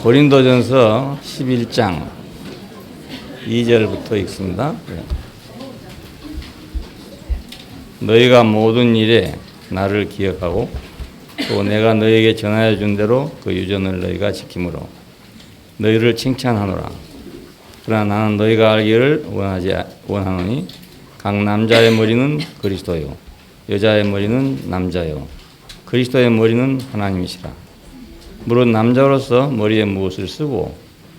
고린도전서 11장 2절부터 읽습니다. 너희가 모든 일에 나를 기억하고 또 내가 너희에게 전하여 준 대로 그 유전을 너희가 지킴으로 너희를 칭찬하노라. 그러나 나는 너희가 알기를 원하노니 각 남자의 머리는 그리스도요 여자의 머리는 남자요 그리스도의 머리는 하나님이시라. 물론 남자로서 머리에 무엇을 쓰고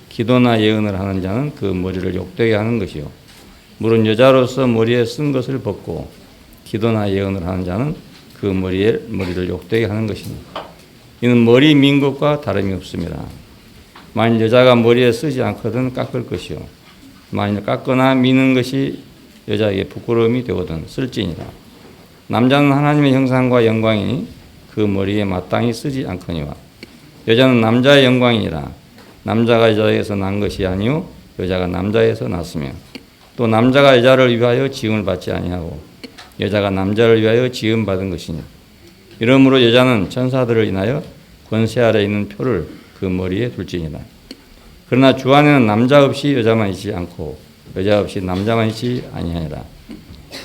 기도나 예언을 하는 자는 그 머리를 욕되게 하는 것이요 물론 여자로서 머리에 쓴 것을 벗고 기도나 예언을 하는 자는 그 머리를 욕되게 하는 것입니다. 이는 머리 민 것과 다름이 없습니다. 만일 여자가 머리에 쓰지 않거든 깎을 것이요 만일 깎거나 미는 것이 여자에게 부끄러움이 되거든 쓸지니라. 남자는 하나님의 형상과 영광이니 그 머리에 마땅히 쓰지 않거니와 여자는 남자의 영광이니라. 남자가 여자에게서 난 것이 아니요 여자가 남자에게서 났으며 또 남자가 여자를 위하여 지음을 받지 아니하고 여자가 남자를 위하여 지음 받은 것이니 이러므로 여자는 천사들을 인하여 권세 아래 있는 표를 그 머리에 둘지니라. 그러나 주 안에는 남자 없이 여자만 있지 않고 여자 없이 남자만 있지 아니하니라.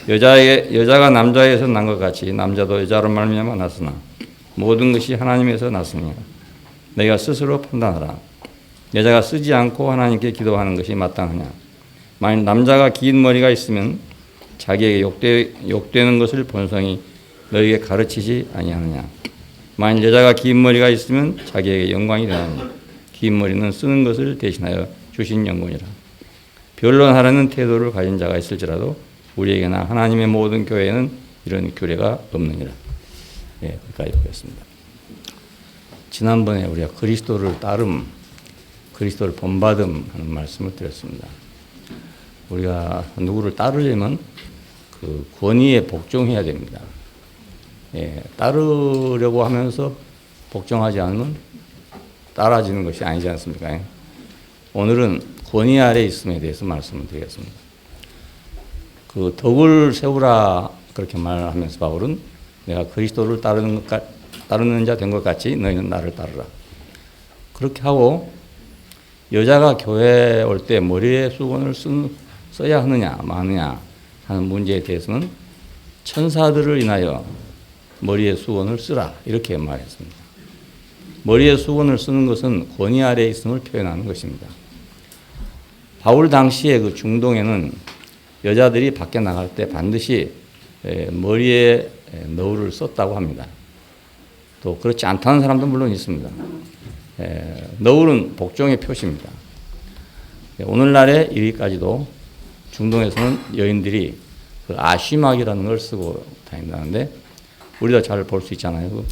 여자가 남자에서 난 것 같이 남자도 여자로 말미암아 났으나 모든 것이 하나님에서 났으니라. 너희가 스스로 판단하라. 여자가 쓰지 않고 하나님께 기도하는 것이 마땅하냐. 만일 남자가 긴 머리가 있으면 자기에게 욕되는 것을 본성이 너희에게 가르치지 아니하느냐. 만일 여자가 긴 머리가 있으면 자기에게 영광이 되나니 긴 머리는 쓰는 것을 대신하여 주신 영광이라. 변론하려는 태도를 가진 자가 있을지라도 우리에게나 하나님의 모든 교회에는 이런 규례가 없느니라. 여기까지 보겠습니다. 지난번에 우리가 그리스도를 따름, 그리스도를 본받음 하는 말씀을 드렸습니다. 우리가 누구를 따르려면 그 권위에 복종해야 됩니다. 따르려고 하면서 복종하지 않으면 따라지는 것이 아니지 않습니까? 오늘은 권위 아래 있음에 대해서 말씀을 드리겠습니다. 그 덕을 세우라 그렇게 말하면서 바울은 내가 그리스도를 따르는 자 된 것 같이 너희는 나를 따르라. 그렇게 하고 여자가 교회에 올 때 머리에 수건을 써야 하느냐 마느냐 하는 문제에 대해서는 천사들을 인하여 머리에 수건을 쓰라 이렇게 말했습니다. 머리에 수건을 쓰는 것은 권위 아래에 있음을 표현하는 것입니다. 바울 당시에 그 중동에는 여자들이 밖에 나갈 때 반드시 머리에 너울을 썼다고 합니다. 또 그렇지 않다는 사람도 물론 있습니다. 너울은 복종의 표시입니다. 오늘날에 이르기까지도 중동에서는 여인들이 그 아쉬막이라는 걸 쓰고 다닌다는데 우리도 잘 볼 수 있잖아요.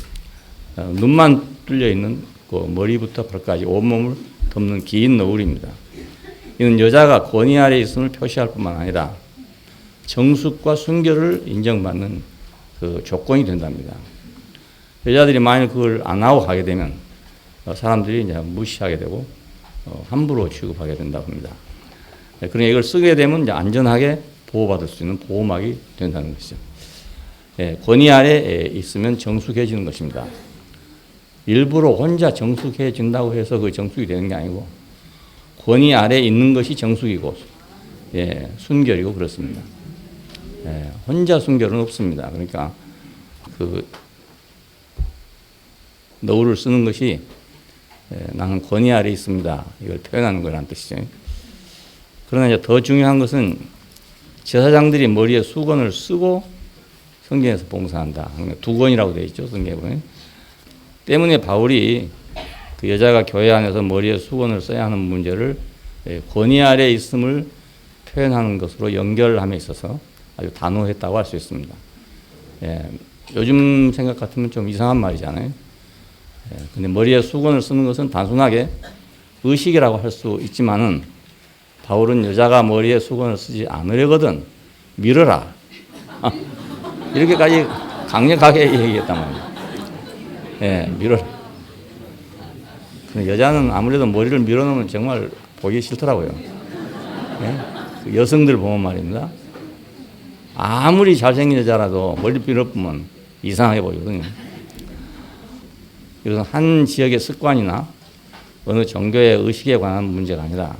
눈만 뚫려 있는 그 머리부터 발까지 온몸을 덮는 긴 너울입니다. 이는 여자가 권위 아래에 있음을 표시할 뿐만 아니라 정숙과 순결을 인정받는 그 조건이 된답니다. 여자들이 만일 그걸 안 하고 가게 되면 사람들이 이제 무시하게 되고 함부로 취급하게 된다고 합니다. 그러니까 이걸 쓰게 되면 이제 안전하게 보호받을 수 있는 보호막이 된다는 것이죠. 권위 아래에 있으면 정숙해지는 것입니다. 일부러 혼자 정숙해진다고 해서 그 정숙이 되는 게 아니고 권위 아래에 있는 것이 정숙이고 순결이고 그렇습니다. 혼자 순결은 없습니다. 그러니까 그 너울을 쓰는 것이 나는 권위 아래에 있습니다. 이걸 표현하는 거라는 뜻이죠. 그러나 이제 더 중요한 것은 제사장들이 머리에 수건을 쓰고 성경에서 봉사한다. 두 권이라고 되어 있죠. 성경에 보면. 때문에 바울이 그 여자가 교회 안에서 머리에 수건을 써야 하는 문제를 권위 아래에 있음을 표현하는 것으로 연결함에 있어서 아주 단호했다고 할 수 있습니다. 요즘 생각 같으면 좀 이상한 말이잖아요. 근데 머리에 수건을 쓰는 것은 단순하게 의식이라고 할 수 있지만은 바울은 여자가 머리에 수건을 쓰지 않으려거든 밀어라. 이렇게까지 강력하게 얘기했단 말이에요. 밀어라. 근데 여자는 아무래도 머리를 밀어놓으면 정말 보기 싫더라고요. 그 여성들 보면 말입니다. 아무리 잘생긴 여자라도 머리 밀어보면 이상하게 보이거든요. 이것은 한 지역의 습관이나 어느 종교의 의식에 관한 문제가 아니라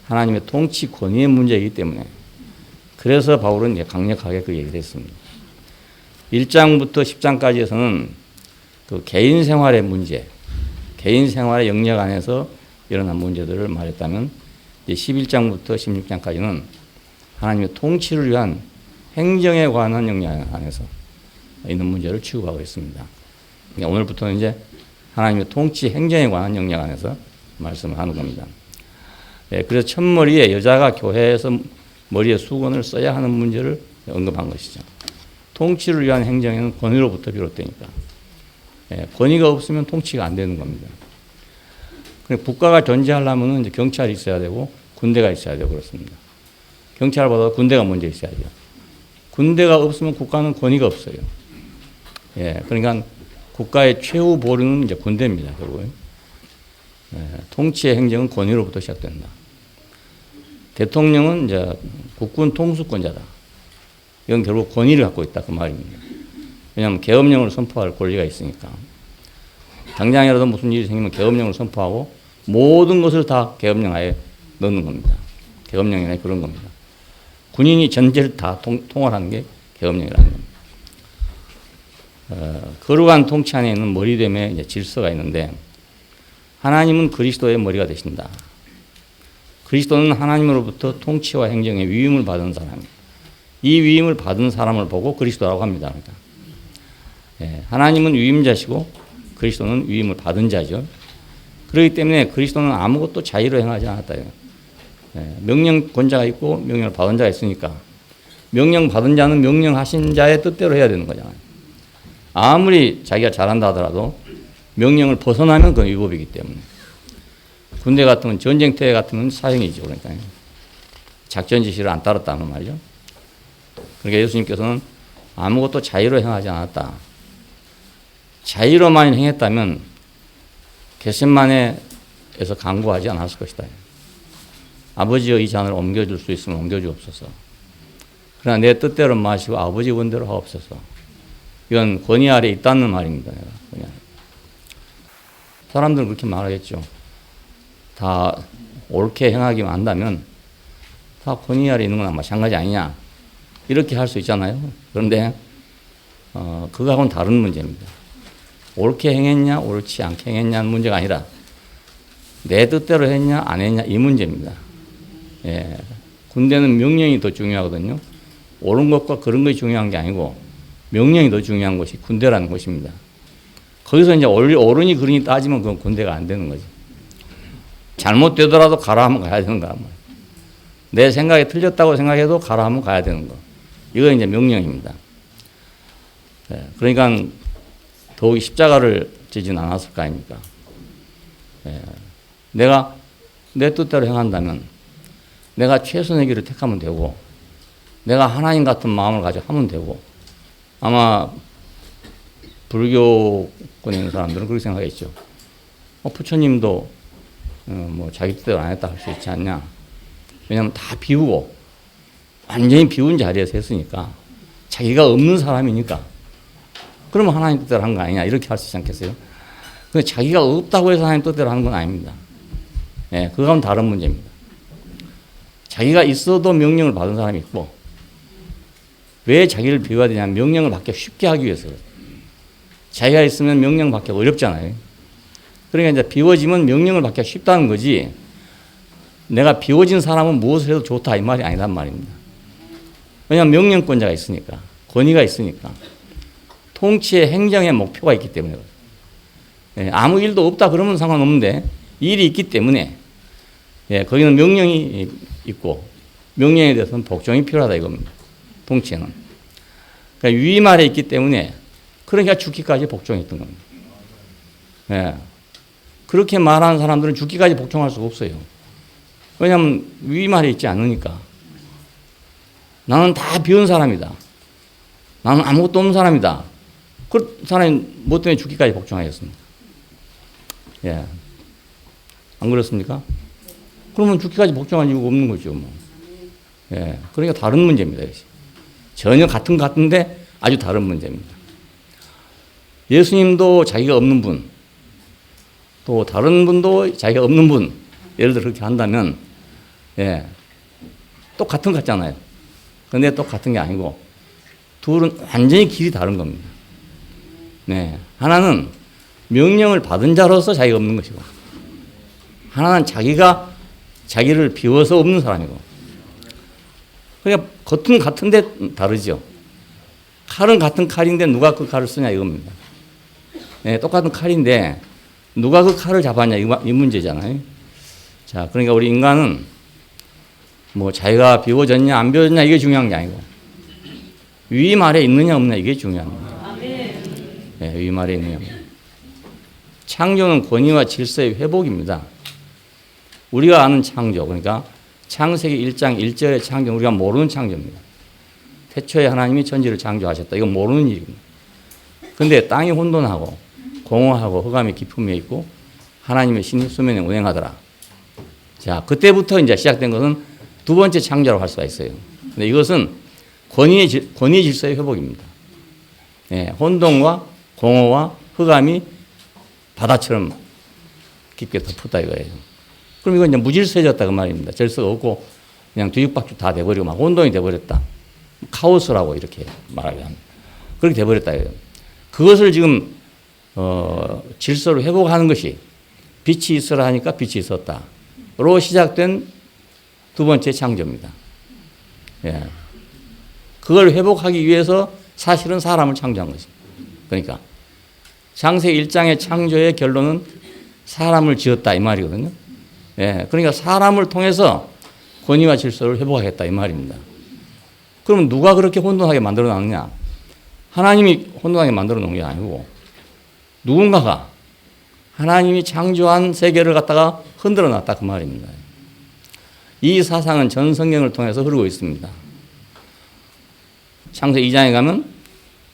하나님의 통치 권위의 문제이기 때문에 그래서 바울은 강력하게 그 얘기를 했습니다. 1장부터 10장까지에서는 그 개인 생활의 문제, 개인 생활의 영역 안에서 일어난 문제들을 말했다면 11장부터 16장까지는 하나님의 통치를 위한 행정에 관한 영역 안에서 있는 문제를 취급하고 있습니다. 그러니까 오늘부터는 이제 하나님의 통치 행정에 관한 영역 안에서 말씀을 하는 겁니다. 그래서 첫머리에 여자가 교회에서 머리에 수건을 써야 하는 문제를 언급한 것이죠. 통치를 위한 행정에는 권위로부터 비롯되니까. 권위가 없으면 통치가 안 되는 겁니다. 국가가 존재하려면 이제 경찰이 있어야 되고 군대가 있어야 되고 그렇습니다. 경찰보다 군대가 먼저 있어야죠. 군대가 없으면 국가는 권위가 없어요. 그러니까 국가의 최후 보루는 이제 군대입니다. 결국은. 통치의 행정은 권위로부터 시작된다. 대통령은 이제 국군 통수권자다. 이건 결국 권위를 갖고 있다 그 말입니다. 왜냐하면 계엄령을 선포할 권리가 있으니까. 당장이라도 무슨 일이 생기면 계엄령을 선포하고 모든 것을 다 계엄령하에 넣는 겁니다. 계엄령이나 그런 겁니다. 군인이 전제를 다 통할하는 게 계엄령이라는 겁니다. 거룩한 통치 안에 있는 머리됨의 이제 질서가 있는데 하나님은 그리스도의 머리가 되신다. 그리스도는 하나님으로부터 통치와 행정의 위임을 받은 사람이에요. 이 위임을 받은 사람을 보고 그리스도라고 합니다. 그러니까. 하나님은 위임자시고 그리스도는 위임을 받은 자죠. 그렇기 때문에 그리스도는 아무것도 자의로 행하지 않았다. 명령권자가 있고 명령을 받은 자가 있으니까 명령 받은 자는 명령하신 자의 뜻대로 해야 되는 거잖아요. 아무리 자기가 잘한다 하더라도 명령을 벗어나면 그건 위법이기 때문에. 군대 같으면 전쟁터 같으면 사형이죠. 그러니까 작전 지시를 안 따랐다는 말이죠. 그러니까 예수님께서는 아무것도 자의로 행하지 않았다. 자의로만 행했다면 겟세마네에서 간구하지 않았을 것이다. 아버지의 이 잔을 옮겨줄 수 있으면 옮겨주옵소서. 그러나 내 뜻대로 마시고 아버지 원대로 하옵소서. 이건 권위 아래 있다는 말입니다. 사람들은 그렇게 말하겠죠. 다 옳게 행하기만 한다면 다 권위 아래 있는 거나 마찬가지 아니냐. 이렇게 할 수 있잖아요. 그런데 그거하고는 다른 문제입니다. 옳게 행했냐 옳지 않게 행했냐는 문제가 아니라 내 뜻대로 했냐 안 했냐 이 문제입니다. 군대는 명령이 더 중요하거든요. 옳은 것과 그런 것이 중요한 게 아니고 명령이 더 중요한 것이 군대라는 것입니다. 거기서 이제 옳으니 그러니 따지면 그건 군대가 안 되는 거지. 잘못되더라도 가라 하면 가야 되는 거야. 내 생각이 틀렸다고 생각해도 가라 하면 가야 되는 거. 이건 이제 명령입니다. 그러니까 더욱이 십자가를 지진 않았을 거 아닙니까? 내가 내 뜻대로 행한다면 내가 최선의 길을 택하면 되고 내가 하나님 같은 마음을 가지고 하면 되고 아마 불교권에 있는 사람들은 그렇게 생각했죠. 부처님도 뭐 자기 뜻대로 안 했다 할 수 있지 않냐. 왜냐하면 다 비우고 완전히 비운 자리에서 했으니까 자기가 없는 사람이니까 그러면 하나님 뜻대로 한 거 아니냐 이렇게 할 수 있지 않겠어요? 근데 자기가 없다고 해서 하나님 뜻대로 하는 건 아닙니다. 그건 다른 문제입니다. 자기가 있어도 명령을 받은 사람이 있고 왜 자기를 비워야 되냐면 명령을 받기 쉽게 하기 위해서요. 자기가 있으면 명령 받기 어렵잖아요. 그러니까 이제 비워지면 명령을 받기가 쉽다는 거지 내가 비워진 사람은 무엇을 해도 좋다 이 말이 아니란 말입니다. 왜냐하면 명령권자가 있으니까 권위가 있으니까 통치의 행정의 목표가 있기 때문에 아무 일도 없다 그러면 상관없는데 일이 있기 때문에 거기는 명령이 있고 명령에 대해서는 복종이 필요하다 이겁니다. 통치에는. 그러니까 위임 아래 있기 때문에 그러니까 죽기까지 복종했던 겁니다. 그렇게 말하는 사람들은 죽기까지 복종할 수가 없어요. 왜냐하면 위임 아래 있지 않으니까. 나는 다 비운 사람이다. 나는 아무것도 없는 사람이다. 그 사람이 뭐 때문에 죽기까지 복종하겠습니까? 안 그렇습니까? 그러면 죽기까지 복종할 이유가 없는 거죠. 뭐. 그러니까 다른 문제입니다. 전혀 같은데 아주 다른 문제입니다. 예수님도 자기가 없는 분, 또 다른 분도 자기가 없는 분, 예를 들어 그렇게 한다면, 예, 똑같은 것 같잖아요. 근데 똑같은 게 아니고, 둘은 완전히 길이 다른 겁니다. 네. 하나는 명령을 받은 자로서 자기가 없는 것이고, 하나는 자기가 자기를 비워서 없는 사람이고, 그러니까 겉은 같은데 다르죠. 칼은 같은 칼인데 누가 그 칼을 쓰냐 이겁니다. 네, 똑같은 칼인데 누가 그 칼을 잡았냐 이 문제잖아요. 자, 그러니까 우리 인간은 뭐 자기가 비워졌냐 안 비워졌냐 이게 중요한 게 아니고 위임 아래 있느냐 없느냐 이게 중요합니다. 네, 위임 아래 있느냐 없느냐. 창조는 권위와 질서의 회복입니다. 우리가 아는 창조, 그러니까 창세기 1장 1절의 창조는 우리가 모르는 창조입니다. 태초에 하나님이 천지를 창조하셨다. 이건 모르는 일입니다. 그런데 땅이 혼돈하고 공허하고 흑암이 깊음에 있고 하나님의 신이 수면에 운행하더라. 자, 그때부터 이제 시작된 것은 두 번째 창조라고 할 수가 있어요. 근데 이것은 권위의 질서의 회복입니다. 네, 혼돈과 공허와 흑암이 바다처럼 깊게 덮었다 이거예요. 그럼 이건 이제 무질서해졌다 그 말입니다. 질서가 없고 그냥 뒤죽박죽 다 돼버리고 막 혼돈이 돼버렸다. 카오스라고 이렇게 말하게 합니다. 그렇게 돼버렸다 이거예요. 그것을 지금 질서를 회복하는 것이 빛이 있으라 하니까 빛이 있었다로 시작된 두 번째 창조입니다. 예. 그걸 회복하기 위해서 사실은 사람을 창조한 것입니다. 그러니까 창세기 1장의 창조의 결론은 사람을 지었다 이 말이거든요. 예. 그러니까 사람을 통해서 권위와 질서를 회복하겠다 이 말입니다. 그러면 누가 그렇게 혼돈하게 만들어 놨느냐? 하나님이 혼돈하게 만들어 놓은 게 아니고 누군가가 하나님이 창조한 세계를 갖다가 흔들어 놨다 그 말입니다. 이 사상은 전 성경을 통해서 흐르고 있습니다. 창세기 2장에 가면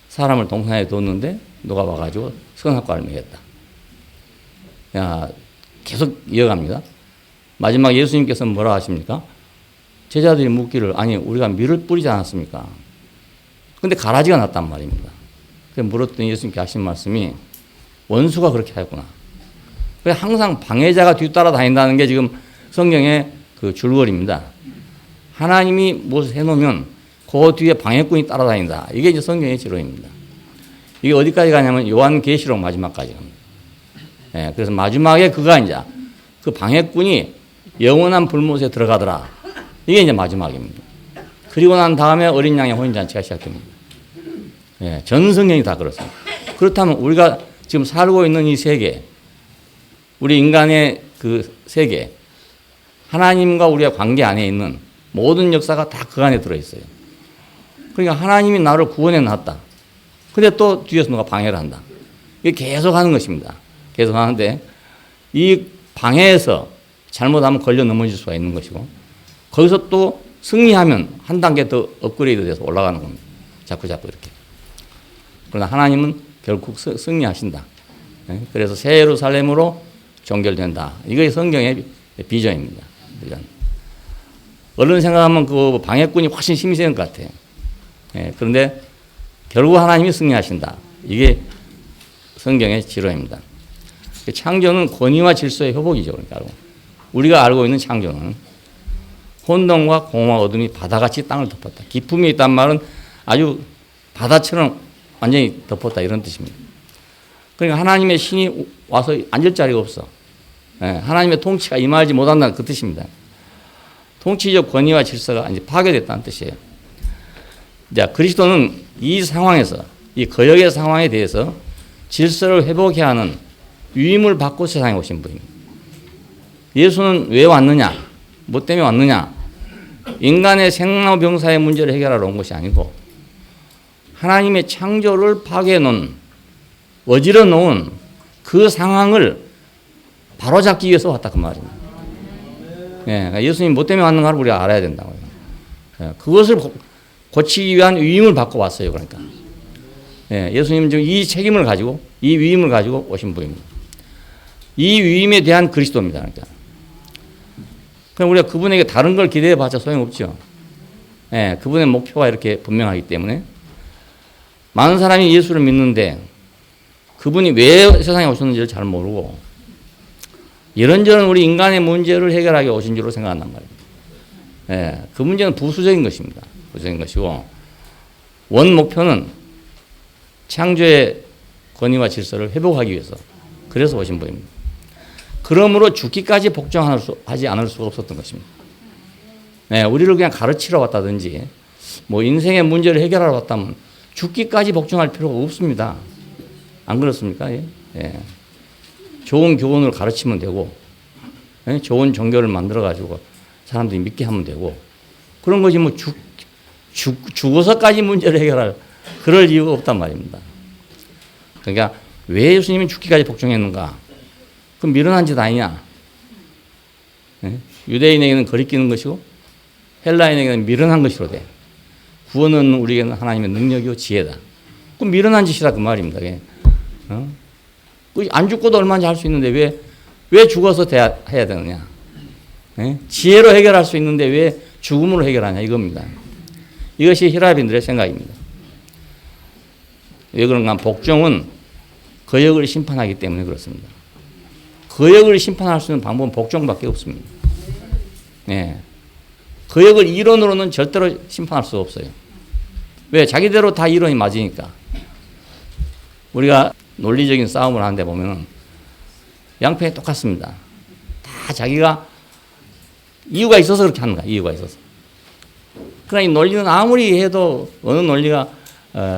사람을 동산에 뒀는데 누가 와가지고 선악과를 먹였다. 야, 계속 이어갑니다. 마지막 예수님께서 뭐라 하십니까? 제자들이 묻기를 아니 우리가 밀을 뿌리지 않았습니까? 근데 가라지가 났단 말입니다. 그래서 물었더니 예수님께 하신 말씀이 원수가 그렇게 하였구나. 그래서 항상 방해자가 뒤따라 다닌다는 게 지금 성경의 그 줄거리입니다. 하나님이 무엇을 해놓으면 그 뒤에 방해꾼이 따라다닌다. 이게 이제 성경의 지론입니다. 이게 어디까지 가냐면 요한계시록 마지막까지 갑니다. 예, 그래서 마지막에 그가 이제 그 방해꾼이 영원한 불못에 들어가더라. 이게 이제 마지막입니다. 그리고 난 다음에 어린 양의 혼인잔치가 시작됩니다. 예, 전 성경이 다 그렇습니다. 그렇다면 우리가 지금 살고 있는 이 세계, 우리 인간의 그 세계, 하나님과 우리의 관계 안에 있는 모든 역사가 다 그 안에 들어있어요. 그러니까 하나님이 나를 구원해 놨다. 근데 또 뒤에서 누가 방해를 한다. 이게 계속 하는 것입니다. 계속 하는데 이 방해에서 잘못하면 걸려 넘어질 수가 있는 것이고 거기서 또 승리하면 한 단계 더 업그레이드 돼서 올라가는 겁니다. 자꾸 이렇게. 그러나 하나님은 결국 승리하신다. 그래서 새 예루살렘으로 종결된다. 이게 성경의 비전입니다. 얼른 생각하면 그 방해꾼이 훨씬 힘이 세는 것 같아요. 그런데 결국 하나님이 승리하신다. 이게 성경의 지론입니다. 창조는 권위와 질서의 회복이죠. 그러니까 우리가 알고 있는 창조는 혼돈과 공허와 어둠이 바다같이 땅을 덮었다. 기품이 있단 말은 아주 바다처럼 완전히 덮었다 이런 뜻입니다. 그러니까 하나님의 신이 와서 앉을 자리가 없어. 하나님의 통치가 임하지 못한다는 그 뜻입니다. 통치적 권위와 질서가 이제 파괴됐다는 뜻이에요. 자, 그리스도는 이 상황에서 이 거역의 상황에 대해서 질서를 회복해야 하는 위임을 받고 세상에 오신 분입니다. 예수는 왜 왔느냐? 뭐 때문에 왔느냐? 인간의 생로병사의 문제를 해결하러 온 것이 아니고 하나님의 창조를 파괴해 놓은 어지러 놓은 그 상황을 바로잡기 위해서 왔다 그 말입니다. 그러니까 예수님이 뭐 때문에 왔는가를 우리가 알아야 된다고요. 그것을 고치기 위한 위임을 받고 왔어요. 그러니까 예수님은 지금 이 책임을 가지고 이 위임을 가지고 오신 분입니다. 이 위임에 대한 그리스도입니다. 그러니까 그럼 우리가 그분에게 다른 걸 기대해봤자 소용없죠. 그분의 목표가 이렇게 분명하기 때문에 많은 사람이 예수를 믿는데 그분이 왜 세상에 오셨는지를 잘 모르고 이런저런 우리 인간의 문제를 해결하기 오신 줄로 생각한단 말입니다. 예, 그 문제는 부수적인 것입니다. 부수적인 것이고 원 목표는 창조의 권위와 질서를 회복하기 위해서 그래서 오신 분입니다. 그러므로 죽기까지 복종하지 않을 수가 없었던 것입니다. 예, 우리를 그냥 가르치러 왔다든지 뭐 인생의 문제를 해결하러 왔다면 죽기까지 복종할 필요가 없습니다. 안 그렇습니까? 예. 예. 좋은 교훈을 가르치면 되고, 예? 좋은 종교를 만들어가지고 사람들이 믿게 하면 되고, 그런 것이 뭐 죽어서까지 문제를 해결할 그럴 이유가 없단 말입니다. 그러니까 왜 예수님이 죽기까지 복종했는가? 그럼 미련한 짓 아니냐? 예? 유대인에게는 거리끼는 것이고 헬라인에게는 미련한 것이로 돼. 구원은 우리에게는 하나님의 능력이요 지혜다. 그럼 미련한 짓이다 그 말입니다. 어? 안 죽고도 얼마든지 할 수 있는데 왜 죽어서 해야 되느냐? 예? 지혜로 해결할 수 있는데 왜 죽음으로 해결하냐 이겁니다. 이것이 히라빈들의 생각입니다. 왜 그런가? 복종은 거역을 심판하기 때문에 그렇습니다. 거역을 심판할 수 있는 방법은 복종밖에 없습니다. 예. 거역을 이론으로는 절대로 심판할 수가 없어요. 왜? 자기대로 다 이론이 맞으니까. 우리가 논리적인 싸움을 하는데 보면 양편이 똑같습니다. 다 자기가 이유가 있어서 그렇게 하는 거야. 이유가 있어서. 그러나 이 논리는 아무리 해도 어느 논리가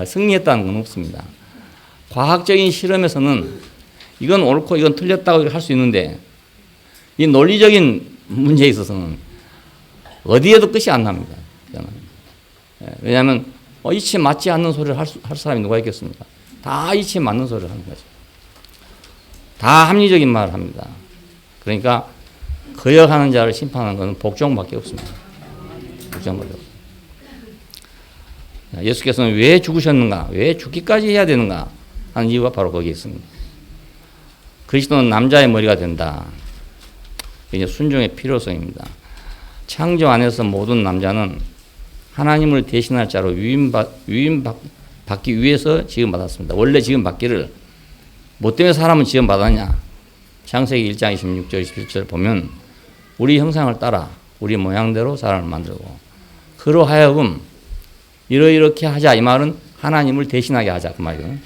승리했다는 건 없습니다. 과학적인 실험에서는 이건 옳고 이건 틀렸다고 할 수 있는데 이 논리적인 문제에 있어서는 어디에도 끝이 안 납니다. 왜냐하면 이치에 맞지 않는 소리를 할 사람이 누가 있겠습니까? 다 이치에 맞는 소리를 하는 거죠. 다 합리적인 말을 합니다. 그러니까 거역하는 자를 심판하는 것은 복종밖에 없습니다. 복종밖에 없습니다. 예수께서는 왜 죽으셨는가? 왜 죽기까지 해야 되는가? 하는 이유가 바로 거기에 있습니다. 그리스도는 남자의 머리가 된다. 이게 순종의 필요성입니다. 창조 안에서 모든 남자는 하나님을 대신할 자로 위임받기 위해서 지음받았습니다. 원래 지음받기를 뭐 때문에 사람은 지음받았냐? 창세기 1장 26절 27절 보면 우리 형상을 따라 우리 모양대로 사람을 만들고 그로 하여금 이렇게 하자 이 말은 하나님을 대신하게 하자 그 말이에요.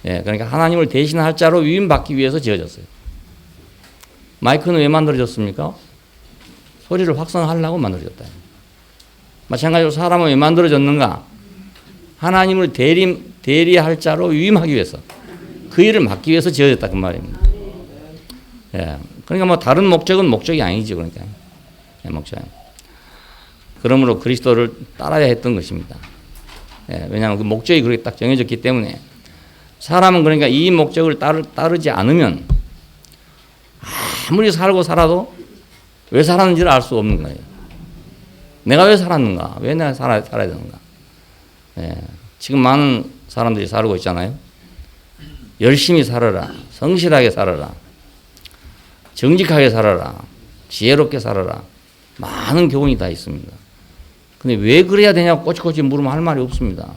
예, 그러니까 하나님을 대신할 자로 위임받기 위해서 지어졌어요. 마이크는 왜 만들어졌습니까? 소리를 확산하려고 만들어졌다. 마찬가지로 사람은 왜 만들어졌는가? 하나님을 대리할 자로 위임하기 위해서 그 일을 맡기 위해서 지어졌다 그 말입니다. 예, 그러니까 뭐 다른 목적은 목적이 아니죠. 그러니까 예, 목적이. 그러므로 그리스도를 따라야 했던 것입니다. 예, 왜냐하면 그 목적이 그렇게 딱 정해졌기 때문에 사람은 그러니까 이 목적을 따르지 않으면 아무리 살고 살아도 왜 살았는지를 알 수 없는 거예요. 내가 왜 살았는가? 왜 내가 살아야 되는가? 예, 지금 많은 사람들이 살고 있잖아요. 열심히 살아라. 성실하게 살아라. 정직하게 살아라. 지혜롭게 살아라. 많은 교훈이 다 있습니다. 근데 왜 그래야 되냐고 꼬치꼬치 물으면 할 말이 없습니다.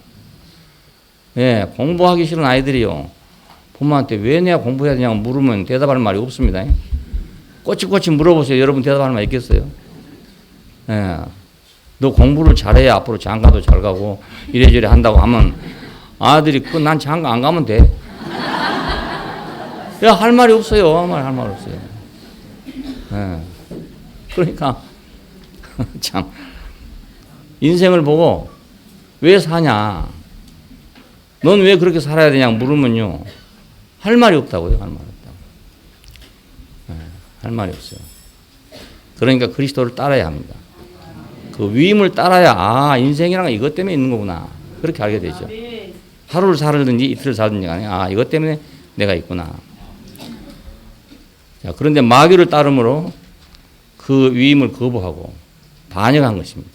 예, 공부하기 싫은 아이들이요. 부모한테 왜 내가 공부해야 되냐고 물으면 대답할 말이 없습니다. 꼬치꼬치 물어보세요. 여러분 대답할 말 있겠어요? 예, 너 공부를 잘해야 앞으로 장가도 잘 가고 이래저래 한다고 하면 아들이 난 장가 안 가면 돼. 야, 할 말이 없어요. 할 말 없어요. 예, 그러니까 참 인생을 보고 왜 사냐? 넌 왜 그렇게 살아야 되냐 물으면요. 할 말이 없다고요. 할 말이 없다고. 네, 할 말이 없어요. 그러니까 그리스도를 따라야 합니다. 그 위임을 따라야 인생이란 건 이것 때문에 있는 거구나. 그렇게 알게 되죠. 하루를 살든지 이틀을 살든지 간에 이것 때문에 내가 있구나. 자, 그런데 마귀를 따름으로 그 위임을 거부하고 반역한 것입니다.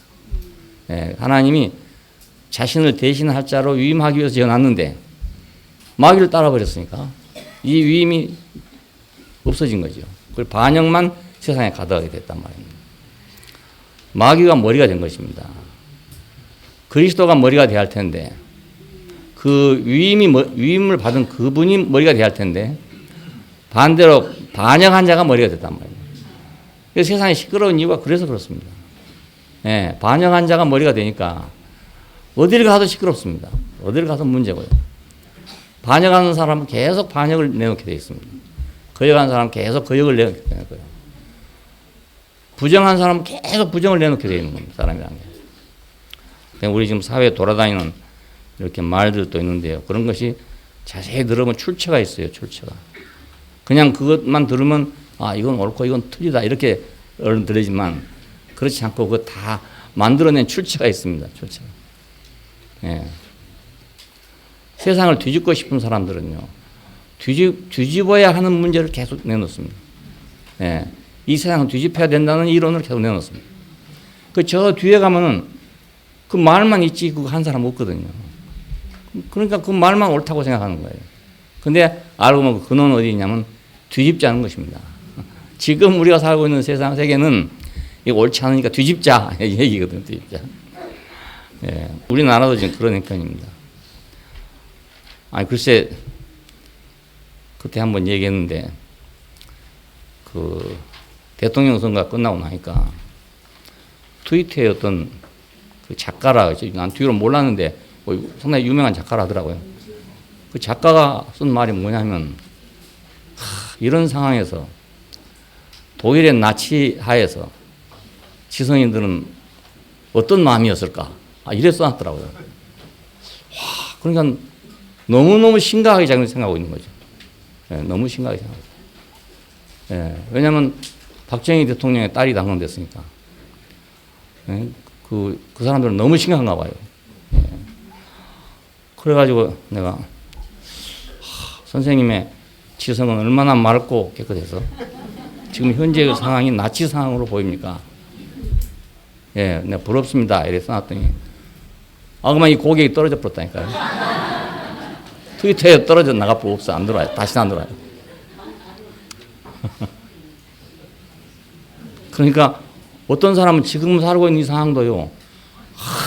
네, 하나님이 자신을 대신할 자로 위임하기 위해서 지어놨는데 마귀를 따라버렸으니까 이 위임이 없어진 거죠. 그 반역만 세상에 가득하게 됐단 말입니다. 마귀가 머리가 된 것입니다. 그리스도가 머리가 돼야 할 텐데 그 위임을 받은 그분이 머리가 돼야 할 텐데 반대로 반역한 자가 머리가 됐단 말이에요. 그래서 세상이 시끄러운 이유가 그래서 그렇습니다. 예, 반역한 자가 머리가 되니까 어디를 가도 시끄럽습니다. 어디를 가도 문제고요. 반역하는 사람은 계속 반역을 내놓게 되어 있습니다. 거역하는 사람은 계속 거역을 내놓게 되는 거예요. 부정한 사람은 계속 부정을 내놓게 되어 있는 겁니다. 사람이라는 게. 우리 지금 사회에 돌아다니는 이렇게 말들도 있는데요. 그런 것이 자세히 들으면 출처가 있어요. 출처가. 그냥 그것만 들으면 아 이건 옳고 이건 틀리다 이렇게 얼른 들리지만 그렇지 않고 그거 다 만들어낸 출처가 있습니다. 출처가. 예. 세상을 뒤집고 싶은 사람들은요. 뒤집어야 하는 문제를 계속 내놓습니다. 예. 이 세상을 뒤집어야 된다는 이론을 계속 내놓습니다. 저 뒤에 가면은 그 말만 있지 그거 한 사람 없거든요. 그러니까 그 말만 옳다고 생각하는 거예요. 근데 알고 보면 그 근원은 어디 있냐면 뒤집지 않은 것입니다. 지금 우리가 살고 있는 세상, 세계는 이거 옳지 않으니까 뒤집자. 이 얘기거든요. 뒤집자. 예. 우리나라도 지금 그런 형편입니다. 아니, 글쎄, 그때 한번 얘기했는데, 대통령 선거가 끝나고 나니까 트위터에 어떤 그 작가라, 난 뒤로 몰랐는데, 상당히 유명한 작가라더라고요. 그 작가가 쓴 말이 뭐냐면, 이런 상황에서 독일의 나치 하에서 지성인들은 어떤 마음이었을까? 이래 써놨더라고요. 그러니까 너무너무 심각하게 자기는 생각하고 있는 거죠. 예, 너무 심각하게 생각하고 있어요. 예, 왜냐하면 박정희 대통령의 딸이 당선됐으니까. 예, 그 사람들은 너무 심각한가 봐요. 예. 그래가지고 내가 선생님의 지성은 얼마나 맑고 깨끗해서 지금 현재 상황이 나치 상황으로 보입니까? 예, 내가 부럽습니다. 이렇게 써놨더니 그만 이 고객이 떨어져 버렸다니까요. 트위터에 떨어져 나가고 없어. 안 들어와요. 다시는 안 들어와요. 그러니까 어떤 사람은 지금 살고 있는 이 상황도요.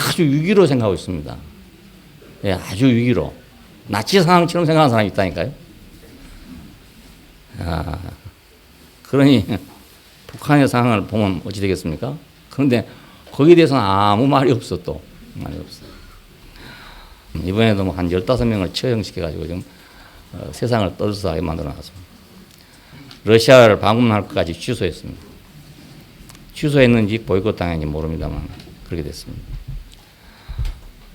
아주 위기로 생각하고 있습니다. 예, 아주 위기로. 나치 상황처럼 생각하는 사람이 있다니까요. 그러니 북한의 상황을 보면 어찌 되겠습니까? 그런데 거기에 대해서는 아무 말이 없어 또. 말이 없어. 이번에도 한 15명을 처형시켜가지고 지금 세상을 떠들썩하게 만들어놨습니다. 러시아를 방문할 것까지 취소했습니다. 취소했는지 보이콧 당했는지 모릅니다만 그렇게 됐습니다.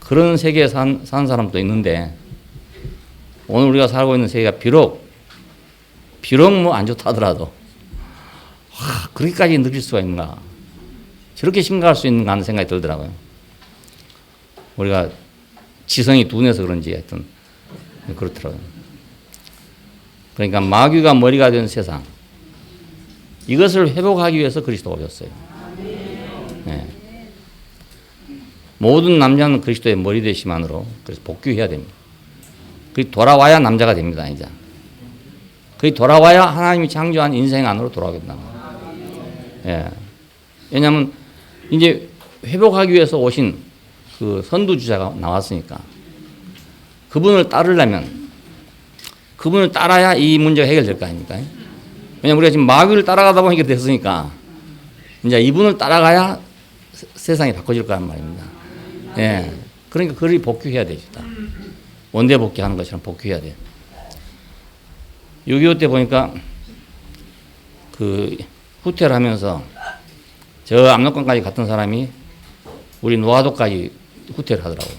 그런 세계에 사는 사람도 있는데 오늘 우리가 살고 있는 세계가 비록 뭐 안 좋다 하더라도 그렇게까지 느낄 수가 있는가, 저렇게 심각할 수 있는가 하는 생각이 들더라고요. 우리가 지성이 둔해서 그런지 하여튼 그렇더라고요. 그러니까 마귀가 머리가 된 세상, 이것을 회복하기 위해서 그리스도가 오셨어요. 네. 모든 남자는 그리스도의 머리 되심만으로 그래서 복귀해야 됩니다. 그게 돌아와야 남자가 됩니다. 이제 그게 돌아와야 하나님이 창조한 인생 안으로 돌아오게 된다. 예. 왜냐하면 이제 회복하기 위해서 오신 그 선두주자가 나왔으니까 그분을 따르려면 그분을 따라야 이 문제가 해결될 거 아닙니까? 왜냐하면 우리가 지금 마귀를 따라가다 보니까 됐으니까 이제 이분을 따라가야 세상이 바꿔질 거란 말입니다. 예. 그러니까 그를 복귀해야 되죠. 원대 복귀하는 것처럼 복귀해야 돼요. 6.25 때 보니까 그 후퇴를 하면서 저 압록강까지 갔던 사람이 우리 노화도까지 후퇴를 하더라고요.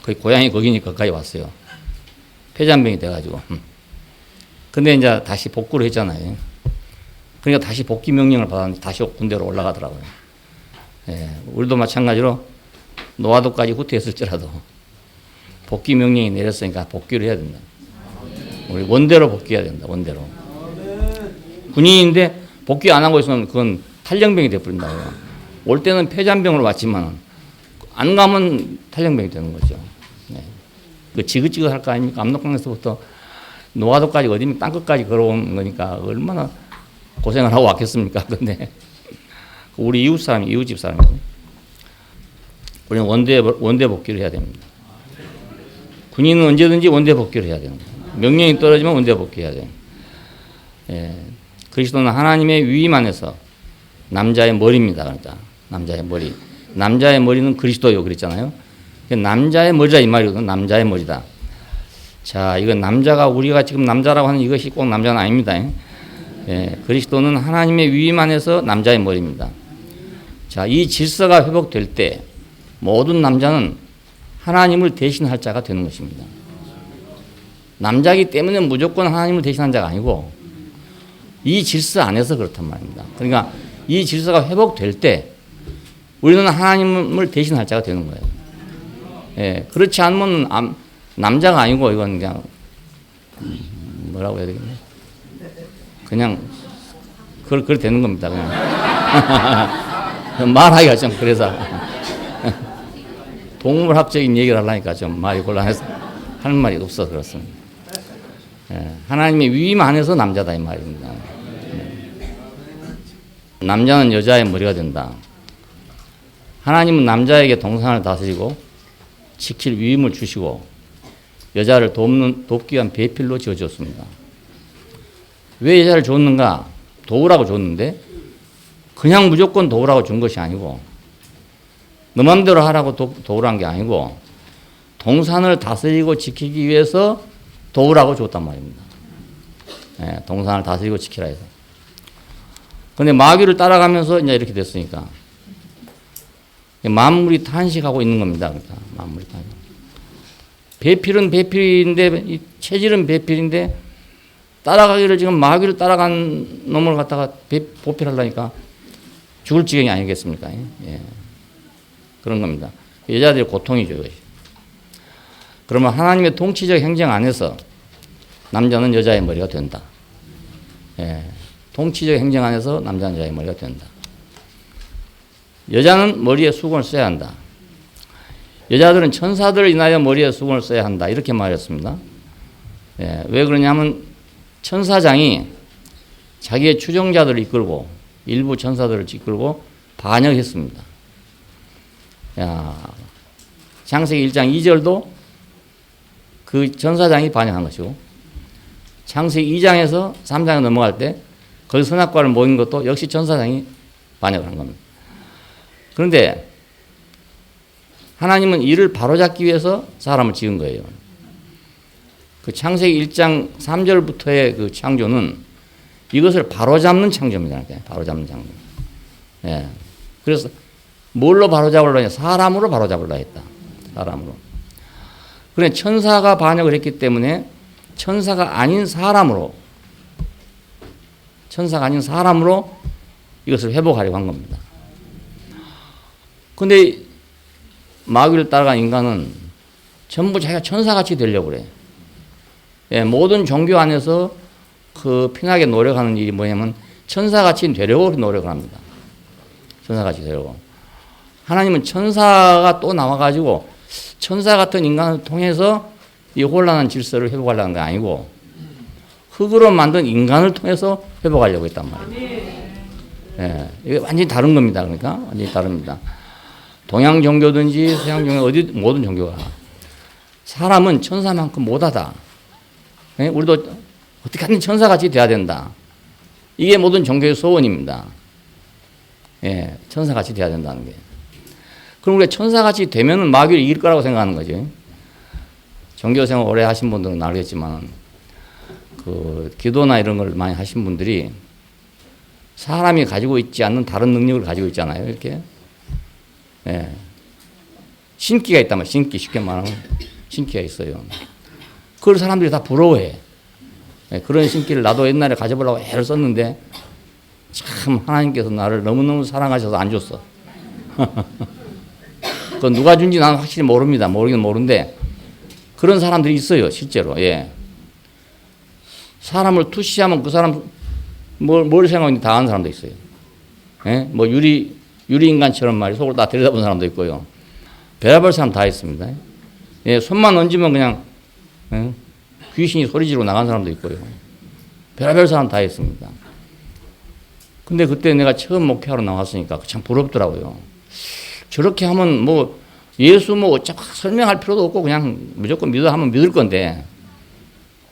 거의 고향이 거기니까 가까이 왔어요. 폐잔병이 돼가지고. 근데 이제 다시 복구를 했잖아요. 그러니까 다시 복귀 명령을 받았는데 다시 군대로 올라가더라고요. 예, 우리도 마찬가지로 노화도까지 후퇴했을지라도 복귀 명령이 내렸으니까 복귀를 해야 된다. 우리 원대로 복귀해야 된다. 원대로. 군인인데 복귀 안 하고 있으면 그건 탈영병이 돼버린다고요. 올 때는 폐잔병으로 왔지만 안 가면 탈영병이 되는 거죠. 네. 그 지긋지긋할 거 아닙니까? 압록강에서부터 노화도까지 어디면 땅끝까지 걸어온 거니까 얼마나 고생을 하고 왔겠습니까? 근데 우리 이웃집 사람이 우리는 원대 복귀를 해야 됩니다. 군인은 언제든지 원대 복귀를 해야 되는 거예요. 명령이 떨어지면 원대 복귀해야 돼요. 예, 그리스도는 하나님의 위임 안에서 남자의 머리입니다. 그러니까 남자의 머리. 남자의 머리는 그리스도요 그랬잖아요. 남자의 머리다 이 말이거든. 남자의 머리다. 자, 이건 남자가 우리가 지금 남자라고 하는 이것이 꼭 남자는 아닙니다. 예, 그리스도는 하나님의 위임 안에서 남자의 머리입니다. 자, 이 질서가 회복될 때 모든 남자는 하나님을 대신할 자가 되는 것입니다. 남자이기 때문에 무조건 하나님을 대신한 자가 아니고 이 질서 안에서 그렇단 말입니다. 그러니까 이 질서가 회복될 때 우리는 하나님을 대신할 자가 되는 거예요. 예, 그렇지 않으면 남자가 아니고 이건 그냥 뭐라고 해야 되겠네. 그냥 그렇게 되는 겁니다. 그냥 말하기가 좀 그래서 동물학적인 얘기를 하려니까 좀 말이 곤란해서 하는 말이 없어서 그렇습니다. 예, 하나님의 위임 안에서 남자다 이 말입니다. 남자는 여자의 머리가 된다. 하나님은 남자에게 동산을 다스리고 지킬 위임을 주시고 여자를 돕기 위한 배필로 지어줬습니다. 왜 여자를 줬는가? 도우라고 줬는데 그냥 무조건 도우라고 준 것이 아니고 너 맘대로 하라고 도우란 게 아니고 동산을 다스리고 지키기 위해서 도우라고 줬단 말입니다. 예, 동산을 다스리고 지키라 해서. 그런데 마귀를 따라가면서 이제 이렇게 됐으니까 만물이 탄식하고 있는 겁니다. 그러니까 만물이 탄식. 배필은 배필인데 이 체질은 배필인데 따라가기를 지금 마귀를 따라간 놈을 갖다가 보필하려니까 죽을 지경이 아니겠습니까? 예. 그런 겁니다. 여자들의 고통이죠. 이것이. 그러면 하나님의 통치적 행정 안에서 남자는 여자의 머리가 된다. 예. 통치적 행정 안에서 남자는 여자의 머리가 된다. 여자는 머리에 수건을 써야 한다. 여자들은 천사들을 인하여 머리에 수건을 써야 한다. 이렇게 말했습니다. 예, 왜 그러냐면 천사장이 자기의 추종자들을 이끌고 일부 천사들을 이끌고 반역했습니다. 야, 창세기 1장 2절도 그 천사장이 반역한 것이고 창세기 2장에서 3장에 넘어갈 때 거기 선악과를 모인 것도 역시 천사장이 반역을 한 겁니다. 그런데 하나님은 이를 바로잡기 위해서 사람을 지은 거예요. 그 창세기 1장 3절부터의 그 창조는 이것을 바로잡는 창조입니다. 바로잡는 창조. 예. 그래서 뭘로 바로잡으려 했냐? 사람으로 바로잡으려 했다. 사람으로. 그래 천사가 반역을 했기 때문에 천사가 아닌 사람으로 이것을 회복하려고 한 겁니다. 근데 마귀를 따라간 인간은 전부 자기가 천사같이 되려고 그래. 예, 모든 종교 안에서 그 피나게 노력하는 일이 뭐냐면 천사같이 되려고 노력을 합니다. 천사같이 되려고. 하나님은 천사가 또 나와가지고 천사 같은 인간을 통해서 이 혼란한 질서를 회복하려는 게 아니고 흙으로 만든 인간을 통해서 회복하려고 했단 말이에요. 예, 이게 완전히 다른 겁니다. 그러니까 완전히 다릅니다. 동양 종교든지 서양 종교 어디 모든 종교가 사람은 천사만큼 못하다. 예? 우리도 어떻게 하든 천사같이 돼야 된다. 이게 모든 종교의 소원입니다. 예, 천사같이 돼야 된다는 게. 그럼 우리가 천사같이 되면 마귀를 이길 거라고 생각하는 거지. 종교생활 오래 하신 분들은 알겠지만 그 기도나 이런 걸 많이 하신 분들이 사람이 가지고 있지 않는 다른 능력을 가지고 있잖아요. 이렇게. 예. 신기가 있단 말이에요. 신기, 쉽게 말하면 신기가 있어요. 그걸 사람들이 다 부러워해. 예, 그런 신기를 나도 옛날에 가져보려고 애를 썼는데 참 하나님께서 나를 너무너무 사랑하셔서 안 줬어. 그건 누가 준지 나는 확실히 모릅니다. 모르긴 모르는데 그런 사람들이 있어요. 실제로. 예. 사람을 투시하면 그 사람 뭘 생각하는지 다 아는 사람도 있어요. 예? 뭐 유리인간처럼 말이 속을 다 들여다본 사람도 있고요. 별의별 사람 다 있습니다. 예, 손만 얹으면 그냥 예? 귀신이 소리 지르고 나간 사람도 있고요. 별의별 사람 다 있습니다. 근데 그때 내가 처음 목회하러 나왔으니까 참 부럽더라고요. 저렇게 하면 뭐 예수 뭐 어차피 설명할 필요도 없고 그냥 무조건 믿어 하면 믿을 건데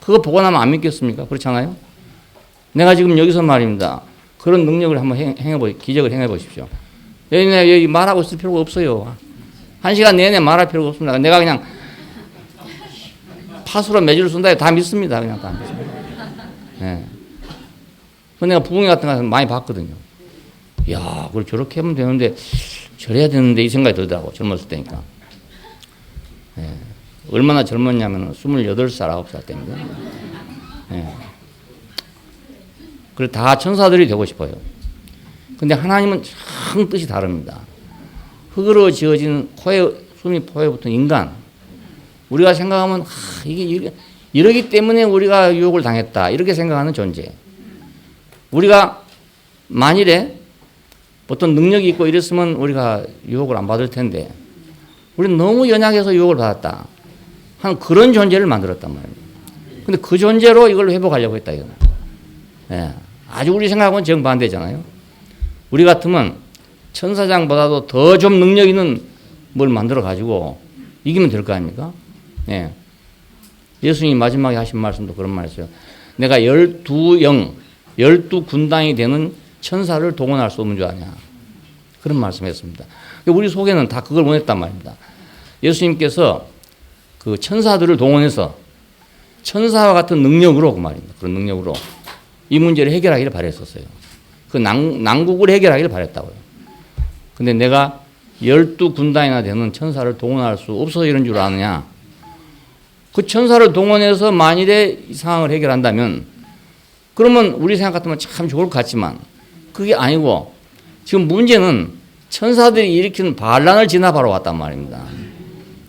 그거 보고 나면 안 믿겠습니까? 그렇잖아요. 내가 지금 여기서 말입니다. 그런 능력을 한번 기적을 행해 보십시오. 여기 말하고 있을 필요가 없어요. 1시간 내내 말할 필요가 없습니다. 내가 그냥 파수로 매주를 쓴다. 다 믿습니다. 그냥 다 믿습니다. 예. 그 내가 부흥회 같은 거 많이 봤거든요. 이야, 그걸 저렇게 하면 되는데, 저래야 되는데, 이 생각이 들더라고. 젊었을 때니까. 예. 얼마나 젊었냐면, 28살, 9살 때입니다. 예. 그래서 다 천사들이 되고 싶어요. 근데 하나님은 참 뜻이 다릅니다. 흙으로 지어진 숨이 코에 붙은 인간. 우리가 생각하면, 이게 이러기 때문에 우리가 유혹을 당했다. 이렇게 생각하는 존재. 우리가 만일에 어떤 능력이 있고 이랬으면 우리가 유혹을 안 받을 텐데, 우리는 너무 연약해서 유혹을 받았다 하는 그런 존재를 만들었단 말입니다. 근데 그 존재로 이걸 회복하려고 했다, 이거는. 예. 아주 우리 생각하고는 정반대잖아요. 우리 같으면 천사장보다도 더 좀 능력 있는 뭘 만들어 가지고 이기면 될 거 아닙니까? 예. 예수님이 마지막에 하신 말씀도 그런 말이었어요. 내가 12군당이 되는 천사를 동원할 수 없는 줄 아냐. 그런 말씀했습니다. 우리 속에는 다 그걸 원했단 말입니다. 예수님께서 그 천사들을 동원해서 천사와 같은 능력으로 그 말입니다. 그런 능력으로 이 문제를 해결하기를 바랬었어요. 그 난국을 해결하기를 바랬다고요. 근데 내가 12군당이나 되는 천사를 동원할 수 없어서 이런 줄 아느냐. 그 천사를 동원해서 만일에 이 상황을 해결한다면 그러면 우리 생각 같으면 참 좋을 것 같지만 그게 아니고 지금 문제는 천사들이 일으키는 반란을 진압하러 왔단 말입니다.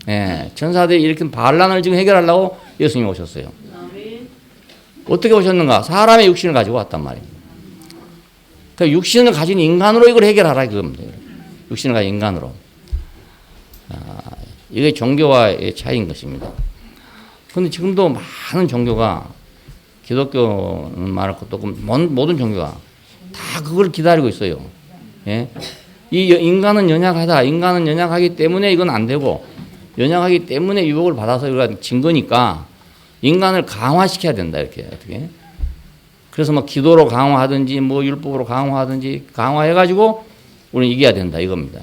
예, 천사들이 일으킨 반란을 지금 해결하려고 예수님이 오셨어요. 어떻게 오셨는가? 사람의 육신을 가지고 왔단 말입니다. 그러니까 육신을 가진 인간으로 이걸 해결하라 이겁니다. 육신을 가진 인간으로. 이게 종교와의 차이인 것입니다. 그런데 지금도 많은 종교가 기독교는 말할 것도 없고 모든 종교가 다 그걸 기다리고 있어요. 예? 이 인간은 연약하다. 인간은 연약하기 때문에 이건 안 되고 연약하기 때문에 유혹을 받아서 이거 진 거니까 인간을 강화시켜야 된다 이렇게 어떻게. 그래서 뭐 기도로 강화하든지 뭐 율법으로 강화하든지 강화해가지고 우리는 이겨야 된다 이겁니다.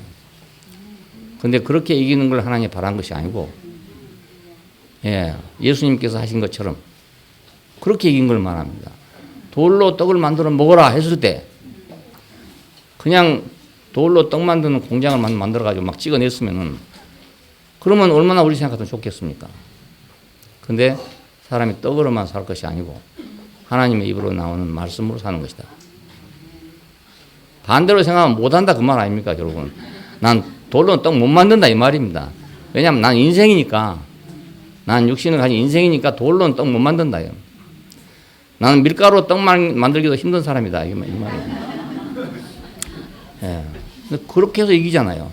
근데 그렇게 이기는 걸 하나님이 바란 것이 아니고 예, 예수님께서 하신 것처럼 그렇게 이긴 걸 말합니다. 돌로 떡을 만들어 먹어라 했을 때 그냥 돌로 떡 만드는 공장을 만들어가지고 막 찍어냈으면은 그러면 얼마나 우리 생각하면 좋겠습니까? 근데 사람이 떡으로만 살 것이 아니고 하나님의 입으로 나오는 말씀으로 사는 것이다. 반대로 생각하면 못한다 그 말 아닙니까 결국은. 난 돌로 떡 못 만든다 이 말입니다. 왜냐하면 난 인생이니까 난 육신을 가진 인생이니까 돌로는 떡 못 만든다. 나는 밀가루로 떡 만들기도 힘든 사람이다. 이 말이에요. 예. 그렇게 해서 이기잖아요.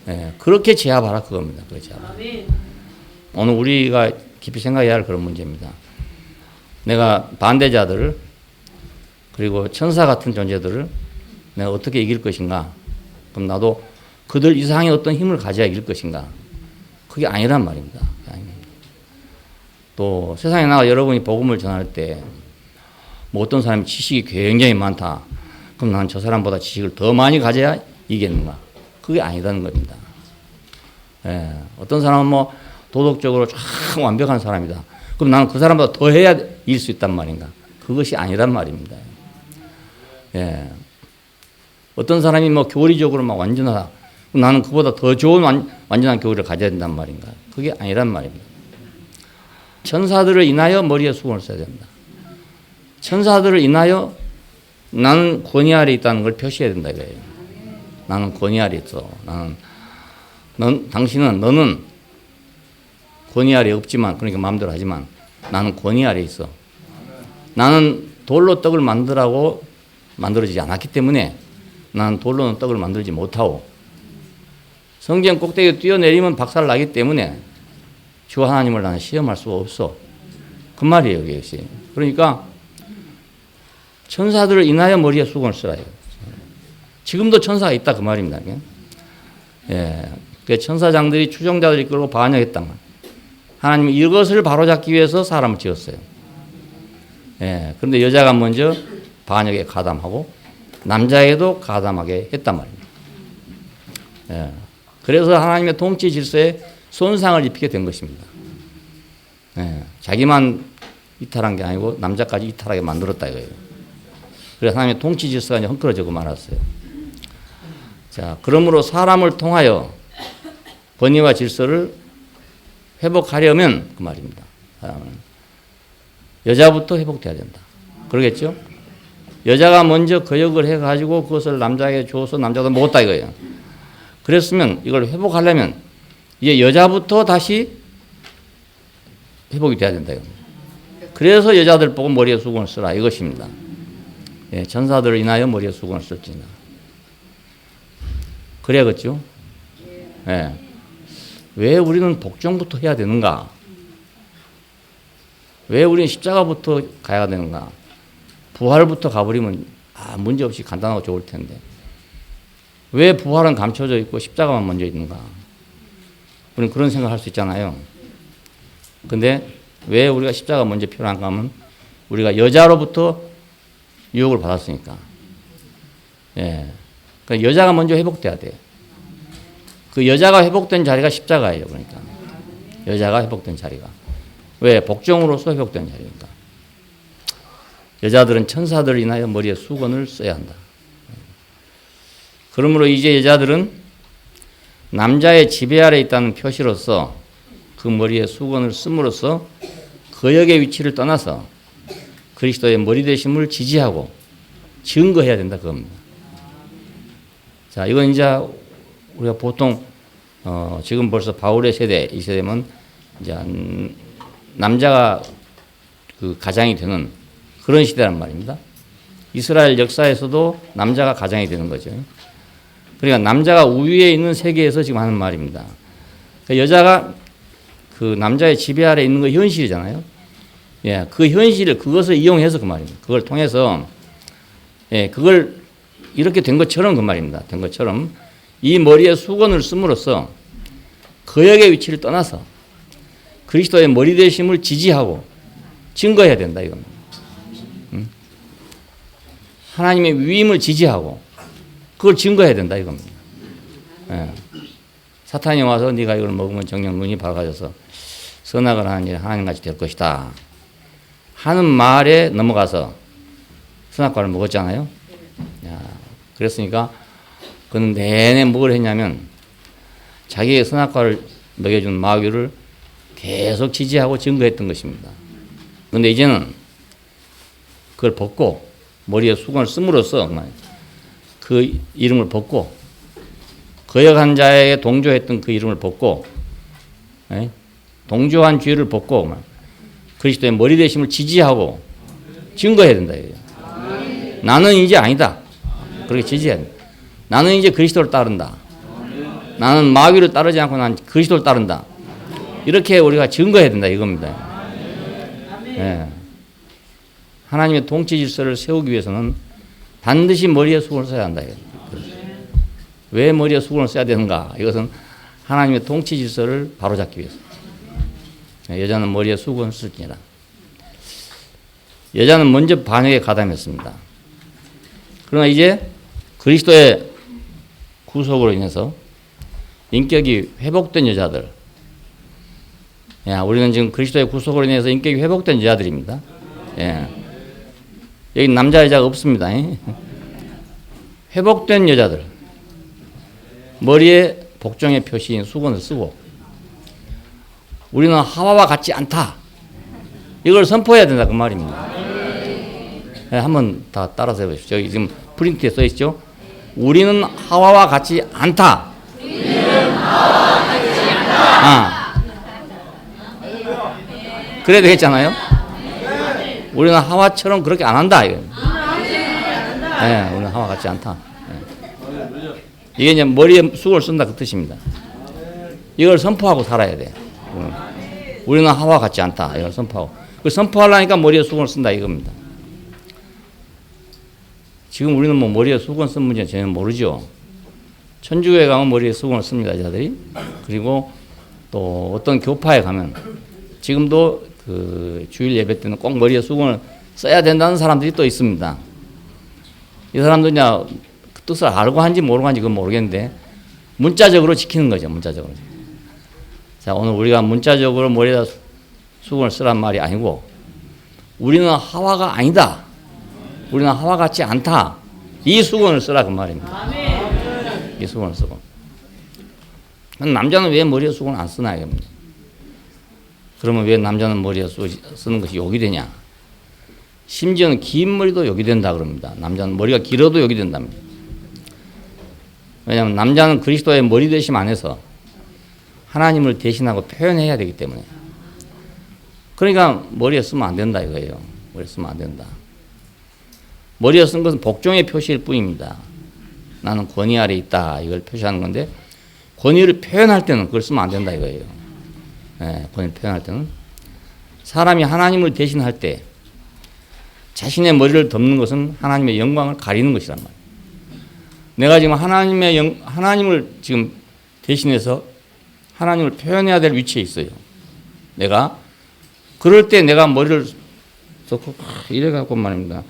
예. 그렇게 제압하라 그겁니다. 오늘 우리가 깊이 생각해야 할 그런 문제입니다. 내가 반대자들을 그리고 천사 같은 존재들을 내가 어떻게 이길 것인가? 그럼 나도 그들 이상의 어떤 힘을 가져야 이길 것인가? 그게 아니란 말입니다. 또 세상에 나가 여러분이 복음을 전할 때 뭐 어떤 사람이 지식이 굉장히 많다. 그럼 나는 저 사람보다 지식을 더 많이 가져야 이기는가? 그게 아니라는 겁니다. 예, 어떤 사람은 뭐 도덕적으로 참 완벽한 사람이다. 그럼 나는 그 사람보다 더 해야 이길 수 있단 말인가? 그것이 아니란 말입니다. 예, 어떤 사람이 뭐 교리적으로 막 완전하다. 그럼 나는 그보다 더 좋은 완전한 교리를 가져야 된단 말인가? 그게 아니란 말입니다. 천사들을 인하여 머리에 수건을 써야 된다. 천사들을 인하여 나는 권위 아래 있다는 걸 표시해야 된다 이거예요. 나는 권위 아래 있어. 너는 권위 아래 없지만 그러니까 마음대로 하지만 나는 권위 아래 있어. 나는 돌로 떡을 만들라고 만들어지지 않았기 때문에 나는 돌로는 떡을 만들지 못하고 성경 꼭대기에 뛰어내리면 박살 나기 때문에 주 하나님을 나는 시험할 수가 없어. 그 말이에요, 이것이. 그러니까 천사들을 인하여 머리에 수건을 쓰라. 지금도 천사가 있다 그 말입니다. 예, 천사장들이 추종자들을 이끌고 반역했단 말. 하나님이 이것을 바로잡기 위해서 사람을 지었어요. 예, 그런데 여자가 먼저 반역에 가담하고 남자에게도 가담하게 했단 말입니다. 예, 그래서 하나님의 통치 질서에 손상을 입히게 된 것입니다. 예, 자기만 이탈한 게 아니고 남자까지 이탈하게 만들었다 이거예요. 그래서 하나님의 통치 질서가 이제 헝클어지고 말았어요. 자, 그러므로 사람을 통하여 번뇌와 질서를 회복하려면 그 말입니다. 사람은 여자부터 회복돼야 된다. 그러겠죠? 여자가 먼저 거역을 해가지고 그것을 남자에게 줘서 남자가 먹었다 이거예요. 그랬으면 이걸 회복하려면 이제 여자부터 다시 회복이 돼야 된다. 그래서 여자들 보고 머리에 수건을 쓰라 이것입니다. 예, 전사들을 인하여 머리에 수건을 썼지나. 그래야겠죠? 예. 왜 우리는 복종부터 해야 되는가? 왜 우리는 십자가부터 가야 되는가? 부활부터 가버리면 문제없이 간단하고 좋을 텐데 왜 부활은 감춰져 있고 십자가만 먼저 있는가? 우리는 그런 생각을 할 수 있잖아요. 근데 왜 우리가 십자가 먼저 필요한가 하면 우리가 여자로부터 유혹을 받았으니까. 예. 그러니까 여자가 먼저 회복돼야 돼요. 그 여자가 회복된 자리가 십자가예요. 그러니까 여자가 회복된 자리가. 왜? 복종으로서 회복된 자리니까. 여자들은 천사들을 인하여 머리에 수건을 써야 한다. 그러므로 이제 여자들은 남자의 지배 아래 있다는 표시로서 그 머리에 수건을 씀으로써 거역의 위치를 떠나서 그리스도의 머리 되심을 지지하고 증거해야 된다 그겁니다. 자, 이건 이제 우리가 보통 지금 벌써 바울의 세대, 이 세대면 이제 남자가 그 가장이 되는 그런 시대란 말입니다. 이스라엘 역사에서도 남자가 가장이 되는 거죠. 그러니까 남자가 우위에 있는 세계에서 지금 하는 말입니다. 그러니까 여자가 그 남자의 지배 아래 있는 거 현실이잖아요. 예, 그 현실을 그것을 이용해서 그 말입니다. 그걸 통해서 예, 그걸 이렇게 된 것처럼 그 말입니다. 된 것처럼 이 머리에 수건을 씀으로써 거역의 위치를 떠나서 그리스도의 머리 되심을 지지하고 증거해야 된다 이겁니다. 하나님의 위임을 지지하고 그걸 증거해야 된다 이겁니다. 예. 사탄이 와서 네가 이걸 먹으면 정녕 눈이 밝아져서 선악을 하는 일이 하나님같이 될 것이다 하는 말에 넘어가서 선악과를 먹었잖아요. 야, 그랬으니까 그는 내내 뭘 했냐면 자기의 선악과를 먹여준 마귀를 계속 지지하고 증거했던 것입니다. 그런데 이제는 그걸 벗고 머리에 수건을 씀으로써 그 이름을 벗고 거역한 자에게 동조했던 그 이름을 벗고 동조한 죄를 벗고 그리스도의 머리 되심을 지지하고 증거해야 된다. 나는 이제 아니다. 그렇게 지지해야 된다. 나는 이제 그리스도를 따른다. 나는 마귀를 따르지 않고 난 그리스도를 따른다. 이렇게 우리가 증거해야 된다 이겁니다. 네. 하나님의 통치 질서를 세우기 위해서는 반드시 머리에 수건을 써야 한다. 왜 머리에 수건을 써야 되는가? 이것은 하나님의 통치 질서를 바로잡기 위해서. 여자는 머리에 수건을 쓸지니라. 여자는 먼저 반역에 가담했습니다. 그러나 이제 그리스도의 구속으로 인해서 인격이 회복된 여자들. 야, 우리는 지금 그리스도의 구속으로 인해서 인격이 회복된 여자들입니다. 예. 여기 남자 여자가 없습니다. 회복된 여자들. 머리에 복종의 표시인 수건을 쓰고 우리는 하와와 같지 않다. 이걸 선포해야 된다 그 말입니다. 네, 한번 다 따라서 해보십시오. 여기 지금 프린트에 써 있죠. 우리는 하와와 같지 않다. 우리는 하와와 같지 않다. 그래야 되겠잖아요. 우리는 하와처럼 그렇게 안 한다. 네, 우리는 하와 같지 않다. 네. 이게 이제 머리에 수건을 쓴다 그 뜻입니다. 이걸 선포하고 살아야 돼. 우리는 하와 같지 않다. 이걸 선포하고. 그 선포하려니까 머리에 수건을 쓴다 이겁니다. 지금 우리는 뭐 머리에 수건 쓴 문제는 전혀 모르죠. 천주교에 가면 머리에 수건을 씁니다, 여자들이. 그리고 또 어떤 교파에 가면 지금도 그 주일 예배 때는 꼭 머리에 수건을 써야 된다는 사람들이 또 있습니다. 이 사람들 그냥 그 뜻을 알고 한지 모르고 한지 그건 모르겠는데 문자적으로 지키는 거죠. 문자적으로. 자, 오늘 우리가 문자적으로 머리에다 수건을 쓰란 말이 아니고 우리는 하와가 아니다. 우리는 하와 같지 않다. 이 수건을 쓰라 그 말입니다. 이 수건을 쓰고. 남자는 왜 머리에 수건을 안 쓰나 이겁니다. 그러면 왜 남자는 머리에 쓰는 것이 욕이 되냐? 심지어는 긴 머리도 욕이 된다 그럽니다. 남자는 머리가 길어도 욕이 된답니다. 왜냐하면 남자는 그리스도의 머리 대심 안에서 하나님을 대신하고 표현해야 되기 때문에. 그러니까 머리에 쓰면 안 된다 이거예요. 머리에 쓰면 안 된다. 머리에 쓴 것은 복종의 표시일 뿐입니다. 나는 권위 아래 있다 이걸 표시하는 건데 권위를 표현할 때는 그걸 쓰면 안 된다 이거예요. 네, 권위를 표현할 때는 사람이 하나님을 대신할 때 자신의 머리를 덮는 것은 하나님의 영광을 가리는 것이란 말이에요. 내가 지금 하나님을 지금 대신해서 하나님을 표현해야 될 위치에 있어요. 내가 그럴 때 내가 머리를 썩고 이래 갖고 말입니다.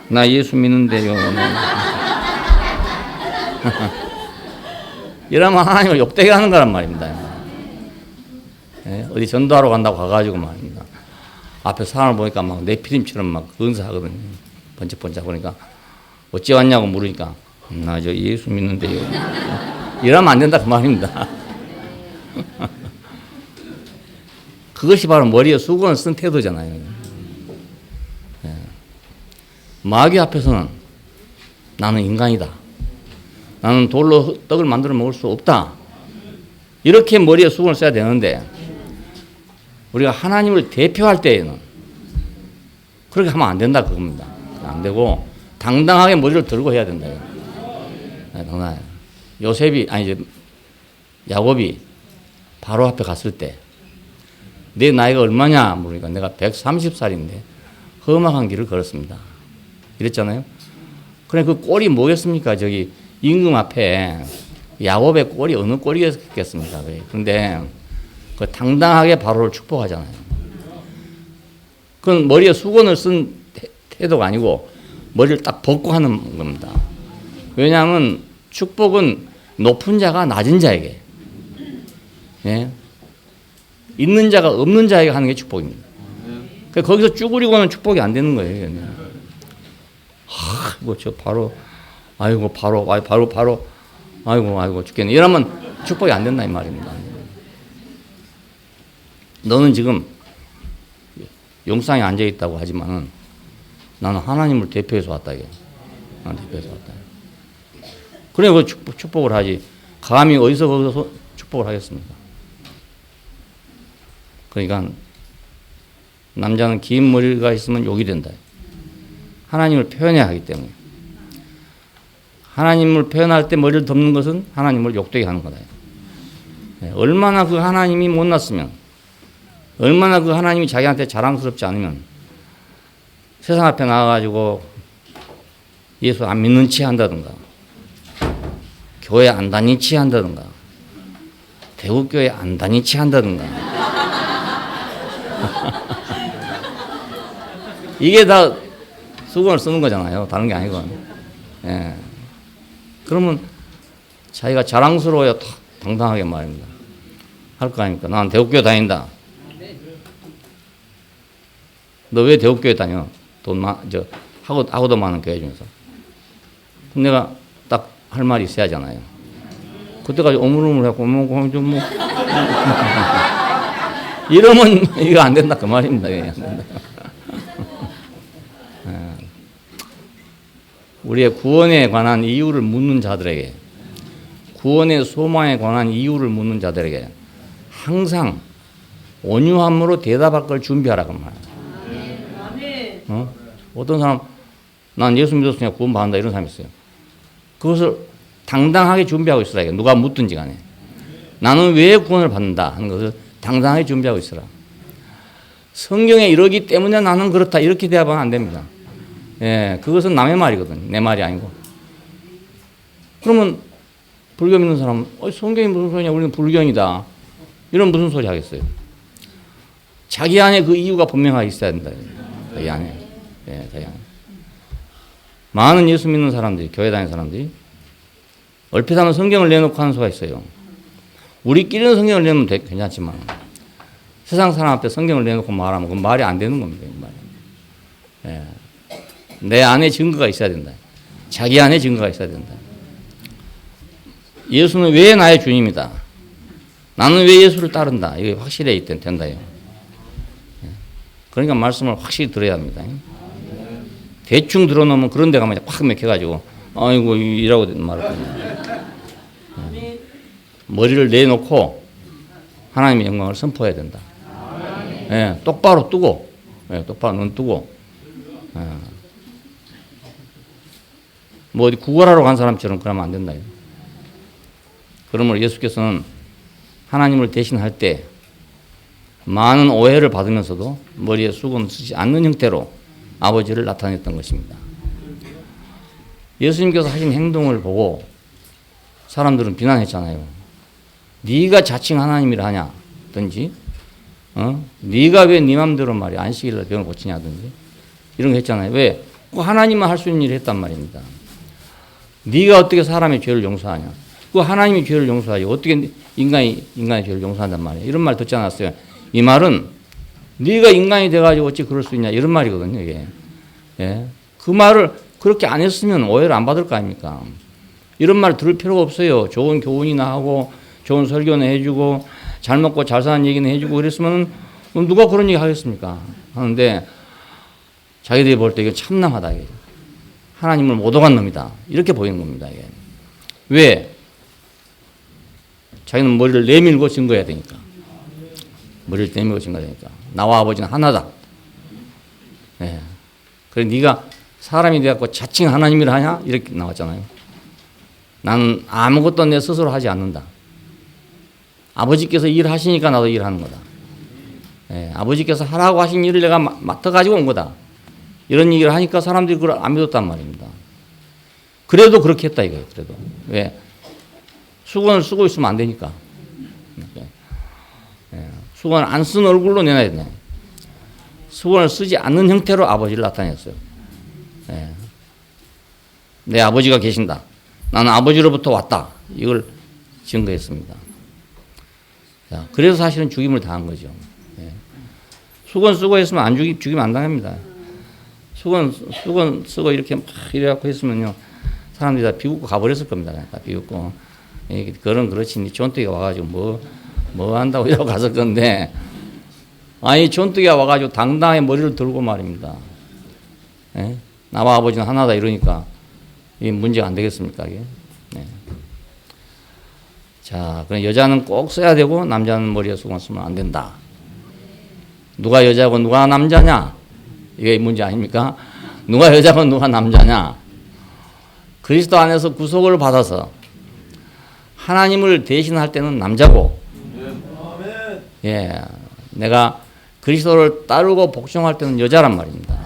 나 예수 믿는데요. 이러면 하나님을 욕되게 하는 거란 말입니다. 네? 어디 전도하러 간다고 가가지고 말입니다. 앞에 사람을 보니까 막 네피림처럼 막 근사하거든요. 번쩍번쩍 보니까 어찌 왔냐고 물으니까 나 저 예수 믿는데요. 이러면 안 된다 그 말입니다. 그것이 바로 머리에 수건을 쓴 태도잖아요. 네. 마귀 앞에서는 나는 인간이다. 나는 돌로 떡을 만들어 먹을 수 없다. 이렇게 머리에 수건을 써야 되는데 우리가 하나님을 대표할 때에는 그렇게 하면 안 된다 그겁니다. 안 되고 당당하게 머리를 들고 해야 된다. 네, 당당하게. 야곱이 바로 앞에 갔을 때 내 나이가 얼마냐 물으니까 내가 130살인데 험악한 길을 걸었습니다. 이랬잖아요. 그래 그 꼴이 뭐겠습니까? 저기 임금 앞에 야곱의 꼴이 어느 꼴이겠습니까? 그런데 그 당당하게 바로를 축복하잖아요. 그건 머리에 수건을 쓴 태도가 아니고 머리를 딱 벗고 하는 겁니다. 왜냐하면 축복은 높은 자가 낮은 자에게, 예? 있는 자가 없는 자에게 하는 게 축복입니다. 그러니까 거기서 쭈그리고는 축복이 안 되는 거예요. 뭐 저 바로 아이고 죽겠네. 이러면 축복이 안 된다 이 말입니다. 너는 지금 용상에 앉아 있다고 하지만은 나는 하나님을 대표해서 왔다 이게. 나는 대표해서 왔다. 그래 그 축복을 하지. 감히 어디서 거기서 축복을 하겠습니까? 그러니까 남자는 긴 머리가 있으면 욕이 된다. 하나님을 표현해야 하기 때문에. 하나님을 표현할 때 머리를 덮는 것은 하나님을 욕되게 하는 거다. 얼마나 그 하나님이 못났으면, 얼마나 그 하나님이 자기한테 자랑스럽지 않으면 세상 앞에 나와가지고 예수 안 믿는 치 한다든가, 교회 안 다닌 치 한다든가, 대구교회 안 다닌 치 한다든가. 이게 다 수건을 쓰는 거잖아요. 다른 게 아니고. 예. 그러면 자기가 자랑스러워야 당당하게 말입니다. 할 거 아닙니까? 난 대구교회 다닌다. 너 왜 대구교회 다녀? 하고도 많은 교회 중에서. 그럼 내가 딱 할 말이 있어야 하잖아요. 그때까지 오물오물하고 뭐 이러면 이거 안 된다 그 말입니다. 안 된다. 우리의 구원에 관한 이유를 묻는 자들에게, 구원의 소망에 관한 이유를 묻는 자들에게 항상 온유함으로 대답할 걸 준비하라고 말이에요. 어떤 사람 난 예수 믿었으니까 구원 받는다 이런 사람이 있어요. 그것을 당당하게 준비하고 있으라. 누가 묻든지 간에 나는 왜 구원을 받는다 하는 것을 당당하게 준비하고 있으라. 성경에 이러기 때문에 나는 그렇다 이렇게 대답하면 안 됩니다. 예, 그것은 남의 말이거든. 내 말이 아니고. 그러면 불교 믿는 사람은 성경이 무슨 소리냐? 우리는 불교인이다. 이런 무슨 소리 하겠어요? 자기 안에 그 이유가 분명하게 있어야 된다. 저희 안에. 예, 저희 안에. 많은 예수 믿는 사람들이, 교회 다니는 사람들이 얼핏 하면 성경을 내놓고 하는 수가 있어요. 우리끼리는 성경을 내면 괜찮지만 세상 사람 앞에 성경을 내놓고 말하면 그건 말이 안 되는 겁니다. 예. 내 안에 증거가 있어야 된다. 자기 안에 증거가 있어야 된다. 예수는 왜 나의 주님이다. 나는 왜 예수를 따른다. 이게 확실해야 된다요. 그러니까 말씀을 확실히 들어야 합니다. 대충 들어놓으면 그런 데 가면 확 맥혀가지고 아이고 이라고 말하거든요. 머리를 내놓고 하나님의 영광을 선포해야 된다. 예, 똑바로 뜨고, 예, 똑바로 눈 뜨고, 뭐 어디 구걸하러 간 사람처럼 그러면 안 된다. 그러므로 예수께서는 하나님을 대신할 때 많은 오해를 받으면서도 머리에 수건 쓰지 않는 형태로 아버지를 나타냈던 것입니다. 예수님께서 하신 행동을 보고 사람들은 비난했잖아요. 네가 자칭 하나님이라 하냐든지, 네가 왜 네 맘대로 말이야 안식일날 병을 고치냐든지 이런 거 했잖아요. 왜? 그 하나님만 할 수 있는 일을 했단 말입니다. 네가 어떻게 사람의 죄를 용서하냐? 그 하나님이 죄를 용서하지 어떻게 인간의 죄를 용서한단 말이에요. 이런 말 듣지 않았어요. 이 말은 네가 인간이 돼가지고 어찌 그럴 수 있냐 이런 말이거든요. 이게. 예? 그 말을 그렇게 안 했으면 오해를 안 받을 거 아닙니까? 이런 말 들을 필요가 없어요. 좋은 교훈이나 하고 좋은 설교는 해주고 잘 먹고 잘 사는 얘기는 해주고 그랬으면 누가 그런 얘기 하겠습니까? 하는데 자기들이 볼 때 이게 참남하다. 이게. 하나님을 못 오간 놈이다. 이렇게 보이는 겁니다. 이게. 왜? 자기는 머리를 내밀고 증거해야 되니까. 머리를 내밀고 증거해야 되니까. 나와 아버지는 하나다. 예. 그래 네가 사람이 되었고 자칭 하나님이라 하냐? 이렇게 나왔잖아요. 나는 아무것도 내 스스로 하지 않는다. 아버지께서 일하시니까 나도 일하는 거다. 예. 아버지께서 하라고 하신 일을 내가 맡아가지고 온 거다. 이런 얘기를 하니까 사람들이 그걸 안 믿었단 말입니다. 그래도 그렇게 했다 이거예요. 그래도. 왜? 수건을 쓰고 있으면 안 되니까. 수건을 안 쓴 얼굴로 내놔야 되네. 수건을 쓰지 않는 형태로 아버지를 나타냈어요. 내 아버지가 계신다. 나는 아버지로부터 왔다. 이걸 증거했습니다. 자, 그래서 사실은 죽임을 당한 거죠. 수건 쓰고 했으면 안 죽이면 안 당합니다. 수건 쓰고 이렇게 막 이래갖고 했으면요. 사람들이 다 비웃고 가버렸을 겁니다. 다 비웃고. 그런 그렇지. 존뚜기가 와가지고 뭐 한다고 이러고 갔을 건데, 아니, 존뚜기가 와가지고 당당하게 머리를 들고 말입니다. 예? 나와 아버지는 하나다 이러니까, 이게 문제가 안 되겠습니까, 이게? 네. 자, 그럼 여자는 꼭 써야 되고, 남자는 머리에 수건 쓰면 안 된다. 누가 여자고 누가 남자냐? 이게 문제 아닙니까? 누가 여자고 누가 남자냐? 그리스도 안에서 구속을 받아서 하나님을 대신할 때는 남자고, 예, 내가 그리스도를 따르고 복종할 때는 여자란 말입니다.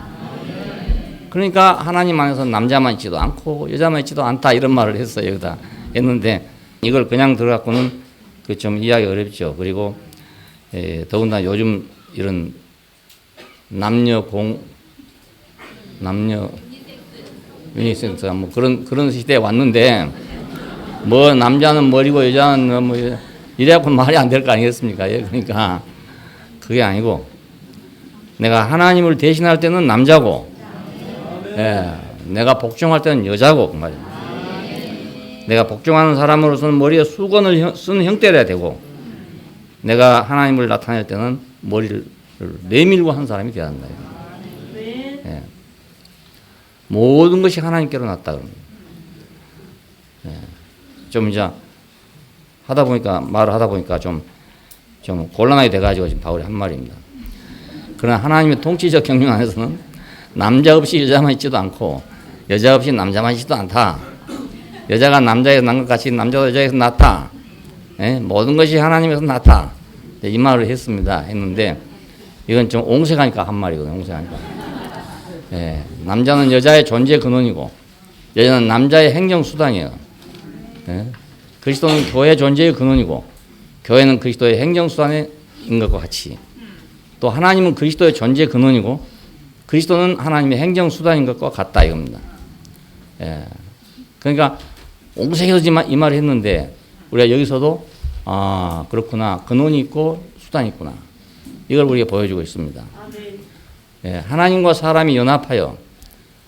그러니까 하나님 안에서 남자만 있지도 않고 여자만 있지도 않다 이런 말을 했어요. 여기다 했는데 이걸 그냥 들어갖고는 그 좀 이해하기 어렵죠. 그리고 더군다나 요즘 이런 남녀 유니섹스가 뭐 그런 시대에 왔는데 뭐 남자는 머리고 여자는 뭐 이래갖고 말이 안 될 거 아니겠습니까? 예, 그러니까 그게 아니고 내가 하나님을 대신할 때는 남자고, 예, 내가 복종할 때는 여자고 그 말이에요. 내가 복종하는 사람으로서는 머리에 수건을 쓰는 형태여야 되고, 내가 하나님을 나타낼 때는 머리를 내밀고 하는 사람이 되어야 한다. 예. 모든 것이 하나님께로 났다 그럽니다. 예. 좀 이제 말을 하다 보니까 좀 곤란하게 돼가지고 지금 바울이 한 말입니다. 그러나 하나님의 통치적 경륜 안에서는 남자 없이 여자만 있지도 않고 여자 없이 남자만 있지도 않다. 여자가 남자에서 난 것 같이 남자도 여자에서 났다. 예? 모든 것이 하나님에서 났다. 이 말을 했는데 이건 좀 옹색하니까 한 말이거든요. 옹색하니까. 예. 남자는 여자의 존재 근원이고 여자는 남자의 행정수단이에요. 예? 그리스도는 교회 존재의 근원이고 교회는 그리스도의 행정수단인 것과 같이 또 하나님은 그리스도의 존재 근원이고 그리스도는 하나님의 행정수단인 것과 같다 이겁니다. 예. 그러니까 옹색해서 이 말을 했는데 우리가 여기서도 그렇구나. 근원이 있고 수단이 있구나. 이걸 우리가 보여주고 있습니다. 예. 하나님과 사람이 연합하여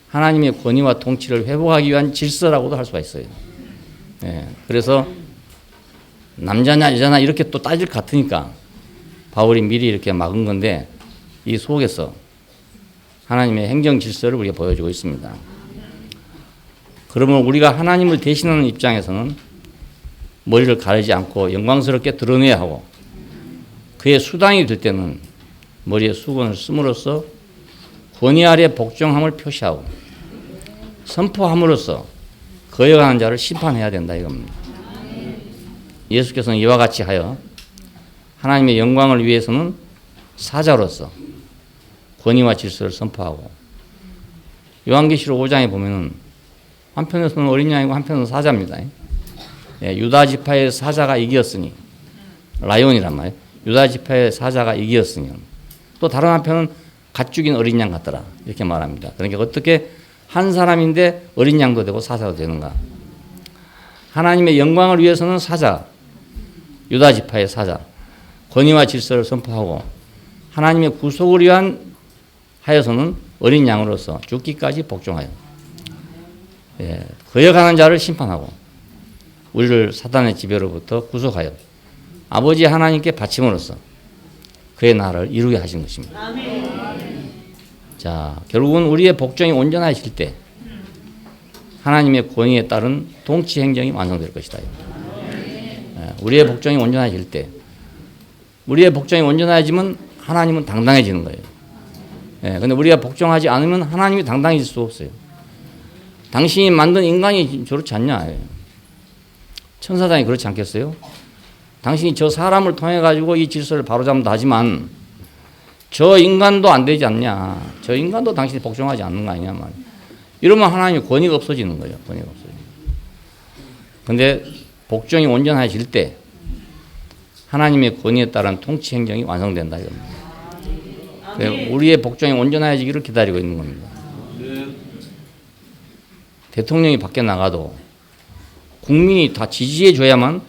하나님의 권위와 통치를 회복하기 위한 질서라고도 할 수가 있어요. 예. 그래서 남자냐 여자냐 이렇게 또 따질 것 같으니까 바울이 미리 이렇게 막은 건데 이 속에서 하나님의 행정 질서를 우리가 보여주고 있습니다. 그러면 우리가 하나님을 대신하는 입장에서는 머리를 가리지 않고 영광스럽게 드러내야 하고 그의 수단이 될 때는 머리에 수건을 씀으로써 권위 아래 복종함을 표시하고 선포함으로써 거역하는 자를 심판해야 된다 이겁니다. 예수께서는 이와 같이 하여 하나님의 영광을 위해서는 사자로서 권위와 질서를 선포하고 요한계시록 5장에 보면은 한편에서는 어린 양이고 한편에서는 사자입니다. 예, 유다 지파의 사자가 이기었으니 라이온이란 말이에요. 유다 지파의 사자가 이기었으니 또 다른 한편은 가축인 어린 양 같더라 이렇게 말합니다. 그러니까 어떻게 한 사람인데 어린 양도 되고 사자도 되는가? 하나님의 영광을 위해서는 사자, 유다 지파의 사자, 권위와 질서를 선포하고 하나님의 구속을 위한 하여서는 어린 양으로서 죽기까지 복종하여 예, 거역하는 자를 심판하고 우리를 사단의 지배로부터 구속하여 아버지 하나님께 바침으로써 그의 나라를 이루게 하신 것입니다. 아멘. 자, 결국은 우리의 복종이 온전하실 때 하나님의 권위에 따른 통치 행정이 완성될 것이다. 예, 우리의 복종이 온전해질 때 우리의 복종이 온전해지면 하나님은 당당해지는 거예요. 예, 근데 우리가 복종하지 않으면 하나님이 당당해질 수 없어요. 당신이 만든 인간이 저렇지 않냐. 천사장이 그렇지 않겠어요? 당신이 저 사람을 통해 가지고 이 질서를 바로잡는다 하지만 저 인간도 안 되지 않냐. 저 인간도 당신이 복종하지 않는 거 아니냐 말. 이러면 하나님의 권위가 없어지는 거예요. 권위가 없어지는. 근데 복종이 온전해질 때 하나님의 권위에 따른 통치 행정이 완성된다 이겁니다. 우리의 복종이 온전해지기를 기다리고 있는 겁니다. 대통령이 밖에 나가도 국민이 다 지지해 줘야만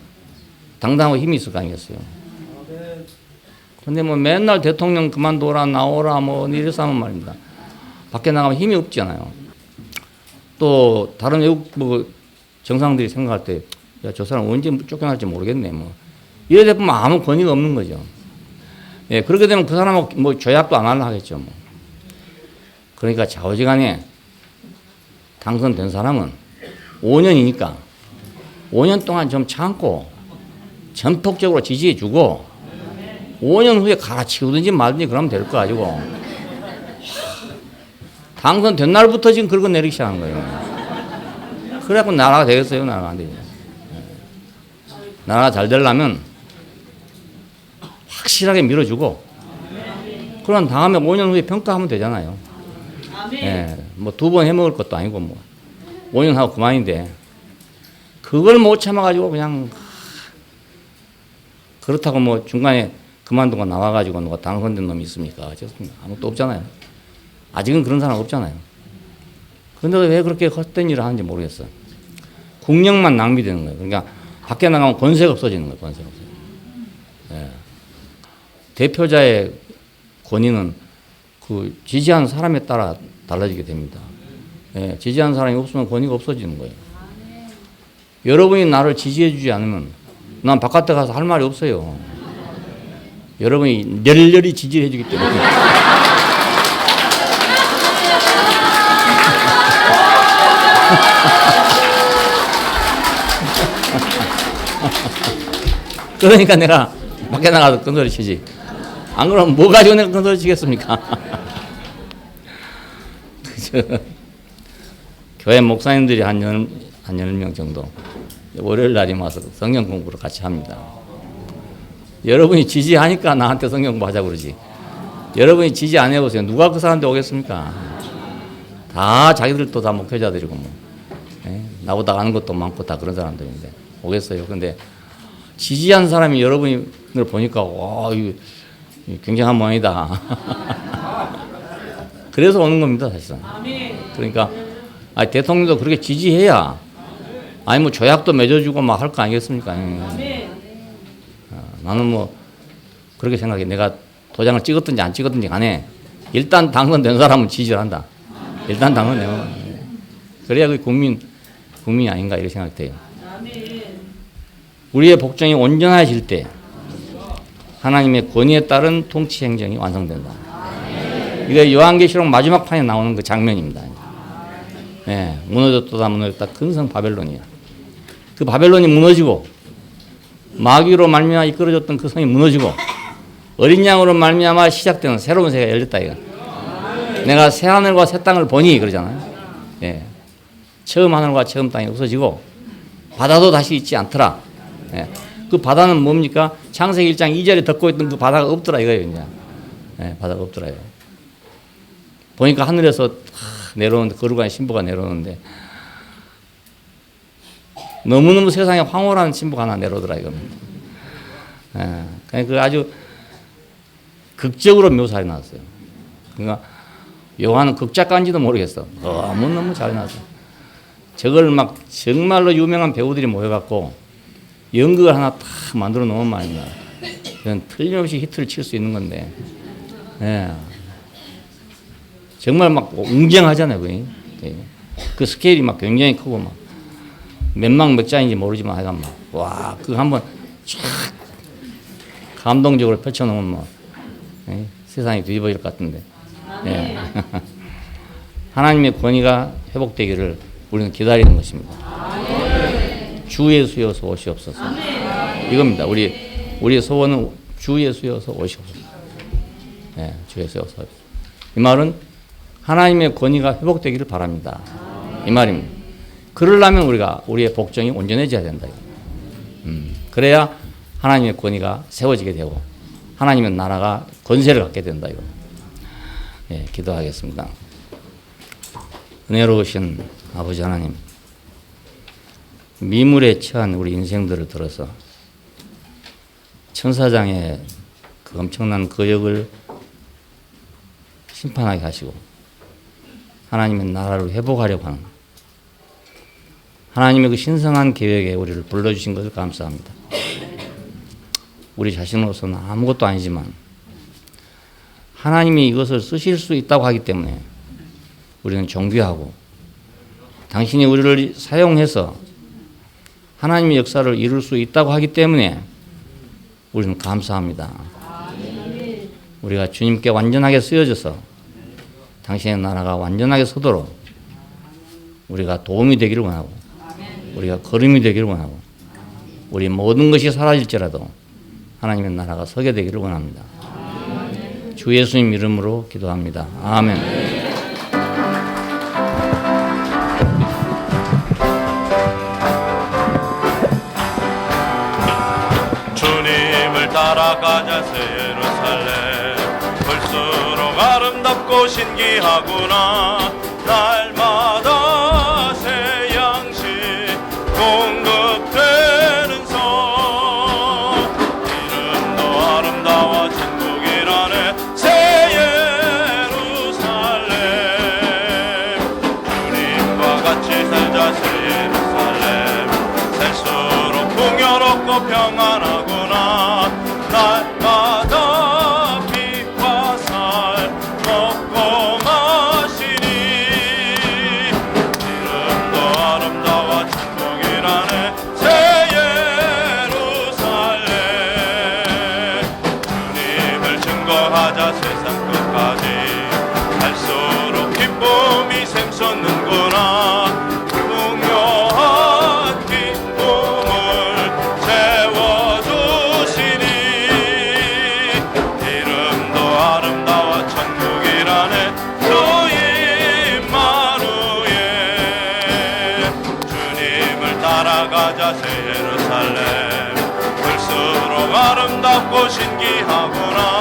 당당하고 힘이 있을 거 아니겠어요. 근데 뭐 맨날 대통령 그만둬라 나오라 뭐 이래서 하면 말입니다. 밖에 나가면 힘이 없잖아요. 또 다른 외국 뭐 정상들이 생각할 때 야, 저 사람 언제 쫓겨날지 모르겠네 뭐 이래 보면 아무 권위가 없는 거죠. 예, 그렇게 되면 그 사람하고 뭐 조약도 안 하려 하겠죠 뭐. 그러니까 좌우지간에 당선된 사람은 5년이니까 5년 동안 좀 참고 전폭적으로 지지해주고 5년 후에 갈아치우든지 말든지 그러면 될 거 가지고 당선된 날부터 지금 긁어 내리기 시작한 거예요. 그래갖고 나라가 되겠어요? 나라가 안 되죠. 나라가 잘 되려면 확실하게 밀어주고 그럼 다음에 5년 후에 평가하면 되잖아요. 예, 뭐 2번 해먹을 것도 아니고 뭐 5년 하고 그만인데 그걸 못 참아가지고 그냥 그렇다고 뭐 중간에 그만두고 나와가지고 누가 당선된 놈이 있습니까? 그렇습니까? 아무것도 없잖아요. 아직은 그런 사람 없잖아요. 그런데 왜 그렇게 헛된 일을 하는지 모르겠어요. 국력만 낭비되는 거예요. 그러니까 밖에 나가면 권세가 없어지는 거예요. 권세가 없어지는 거예요. 예. 대표자의 권위는 그 지지하는 사람에 따라 달라지게 됩니다. 예. 지지하는 사람이 없으면 권위가 없어지는 거예요. 여러분이 나를 지지해 주지 않으면 난 바깥에 가서 할 말이 없어요. 여러분이 열렬히 지지해 주기 때문에. 그러니까 내가 밖에 나가서 큰소리 치지. 안 그러면 뭐 가지고 내가 큰소리 치겠습니까? 그죠? 교회 목사님들이 한 10명 정도 월요일 날이 와서 성경 공부를 같이 합니다. 여러분이 지지하니까 나한테 성경 공부하자고 그러지. 여러분이 지지 안 해보세요. 누가 그 사람한테 오겠습니까? 다 자기들도 다 목회자들이고 뭐. 예? 나보다 아는 것도 많고 다 그런 사람들인데 오겠어요. 근데 지지한 사람이 여러분을 보니까 와 이거 굉장한 모양이다. 그래서 오는 겁니다, 사실은. 그러니까 대통령도 그렇게 지지해야 뭐 조약도 맺어주고 막 할 거 아니겠습니까? 나는 뭐 그렇게 생각해. 내가 도장을 찍었든지 안 찍었든지 간에 일단 당선된 사람은 지지를 한다. 일단 당선되면 그래야 그 국민이 아닌가 이렇게 생각돼요. 우리의 복종이 온전해질 때 하나님의 권위에 따른 통치 행정이 완성된다. 이게 요한계시록 마지막 판에 나오는 그 장면입니다. 네, 무너졌다 근성 바벨론이야. 그 바벨론이 무너지고 마귀로 말미암아 이끌어졌던 그 성이 무너지고 어린 양으로 말미암아 시작되는 새로운 세계가 열렸다 이거. 내가 새 하늘과 새 땅을 보니 그러잖아요. 예. 처음 하늘과 처음 땅이 없어지고 바다도 다시 있지 않더라. 예. 그 바다는 뭡니까? 창세기 1장 2절에 덮고 있던 그 바다가 없더라 이거예요. 이제. 예, 바다가 없더라요. 보니까 하늘에서 내려오는데 거룩한 신부가 내려오는데 너무너무 세상에 황홀한 신부가 하나 내려오더라 이겁니다. 예. 그 아주 극적으로 묘사해 놨어요. 그러니까 요한은 극작가인지도 모르겠어. 너무너무 잘 놨어요. 저걸 막 정말로 유명한 배우들이 모여갖고 연극을 하나 딱 만들어 놓은 말입니다. 그건 틀림없이 히트를 칠 수 있는 건데, 예. 정말 막 웅장하잖아요. 그 스케일이 막 굉장히 크고 막 몇 장인지 모르지만 하여간 막 와, 그거 한번 쫙 감동적으로 펼쳐놓으면 뭐 세상이 뒤집어질 것 같은데. 예. 하나님의 권위가 회복되기를 우리는 기다리는 것입니다. 주 예수여서 오시옵소서. 이겁니다. 우리의 소원은 주 예수여서 오시옵소서. 예, 주 예수여서 오시옵소서. 이 말은 하나님의 권위가 회복되기를 바랍니다. 이 말입니다. 그러려면 우리의 복종이 온전해져야 된다. 그래야 하나님의 권위가 세워지게 되고 하나님의 나라가 권세를 갖게 된다. 이거. 예, 기도하겠습니다. 은혜로우신 아버지 하나님, 미물에 처한 우리 인생들을 들어서 천사장의 그 엄청난 거역을 심판하게 하시고 하나님의 나라를 회복하려고 하는 하나님의 그 신성한 계획에 우리를 불러주신 것을 감사합니다. 우리 자신으로서는 아무것도 아니지만 하나님이 이것을 쓰실 수 있다고 하기 때문에 우리는 존귀하고 당신이 우리를 사용해서 하나님의 역사를 이룰 수 있다고 하기 때문에 우리는 감사합니다. 우리가 주님께 완전하게 쓰여져서 당신의 나라가 완전하게 서도록 우리가 도움이 되기를 원하고 우리가 걸음이 되기를 원하고 우리 모든 것이 사라질지라도 하나님의 나라가 서게 되기를 원합니다. 주 예수님 이름으로 기도합니다. 아멘. 주님을 따라가자 새 예루살렘 볼수록 아름답고 신기하구나. 날마다 새 양식 공급되는 성 이름도 아름다워 천국이라네 새 예루살렘. 주님과 같이 살자 새 예루살렘 살수록 풍요롭고 평안하구나. 날마다 빛과 살 먹고 마시니 이름도 아름다워 천국이라네 새 예루살렘. 주님을 증거하자 세상 끝까지 갈수록 기쁨이 샘솟는구나. 풍요한 기쁨을 채워주시니 이름도 아름다워 천국이라네 주 임마누엘. 주님을 따라가자 새 예루살렘 볼수록 아름답고 신기하구나.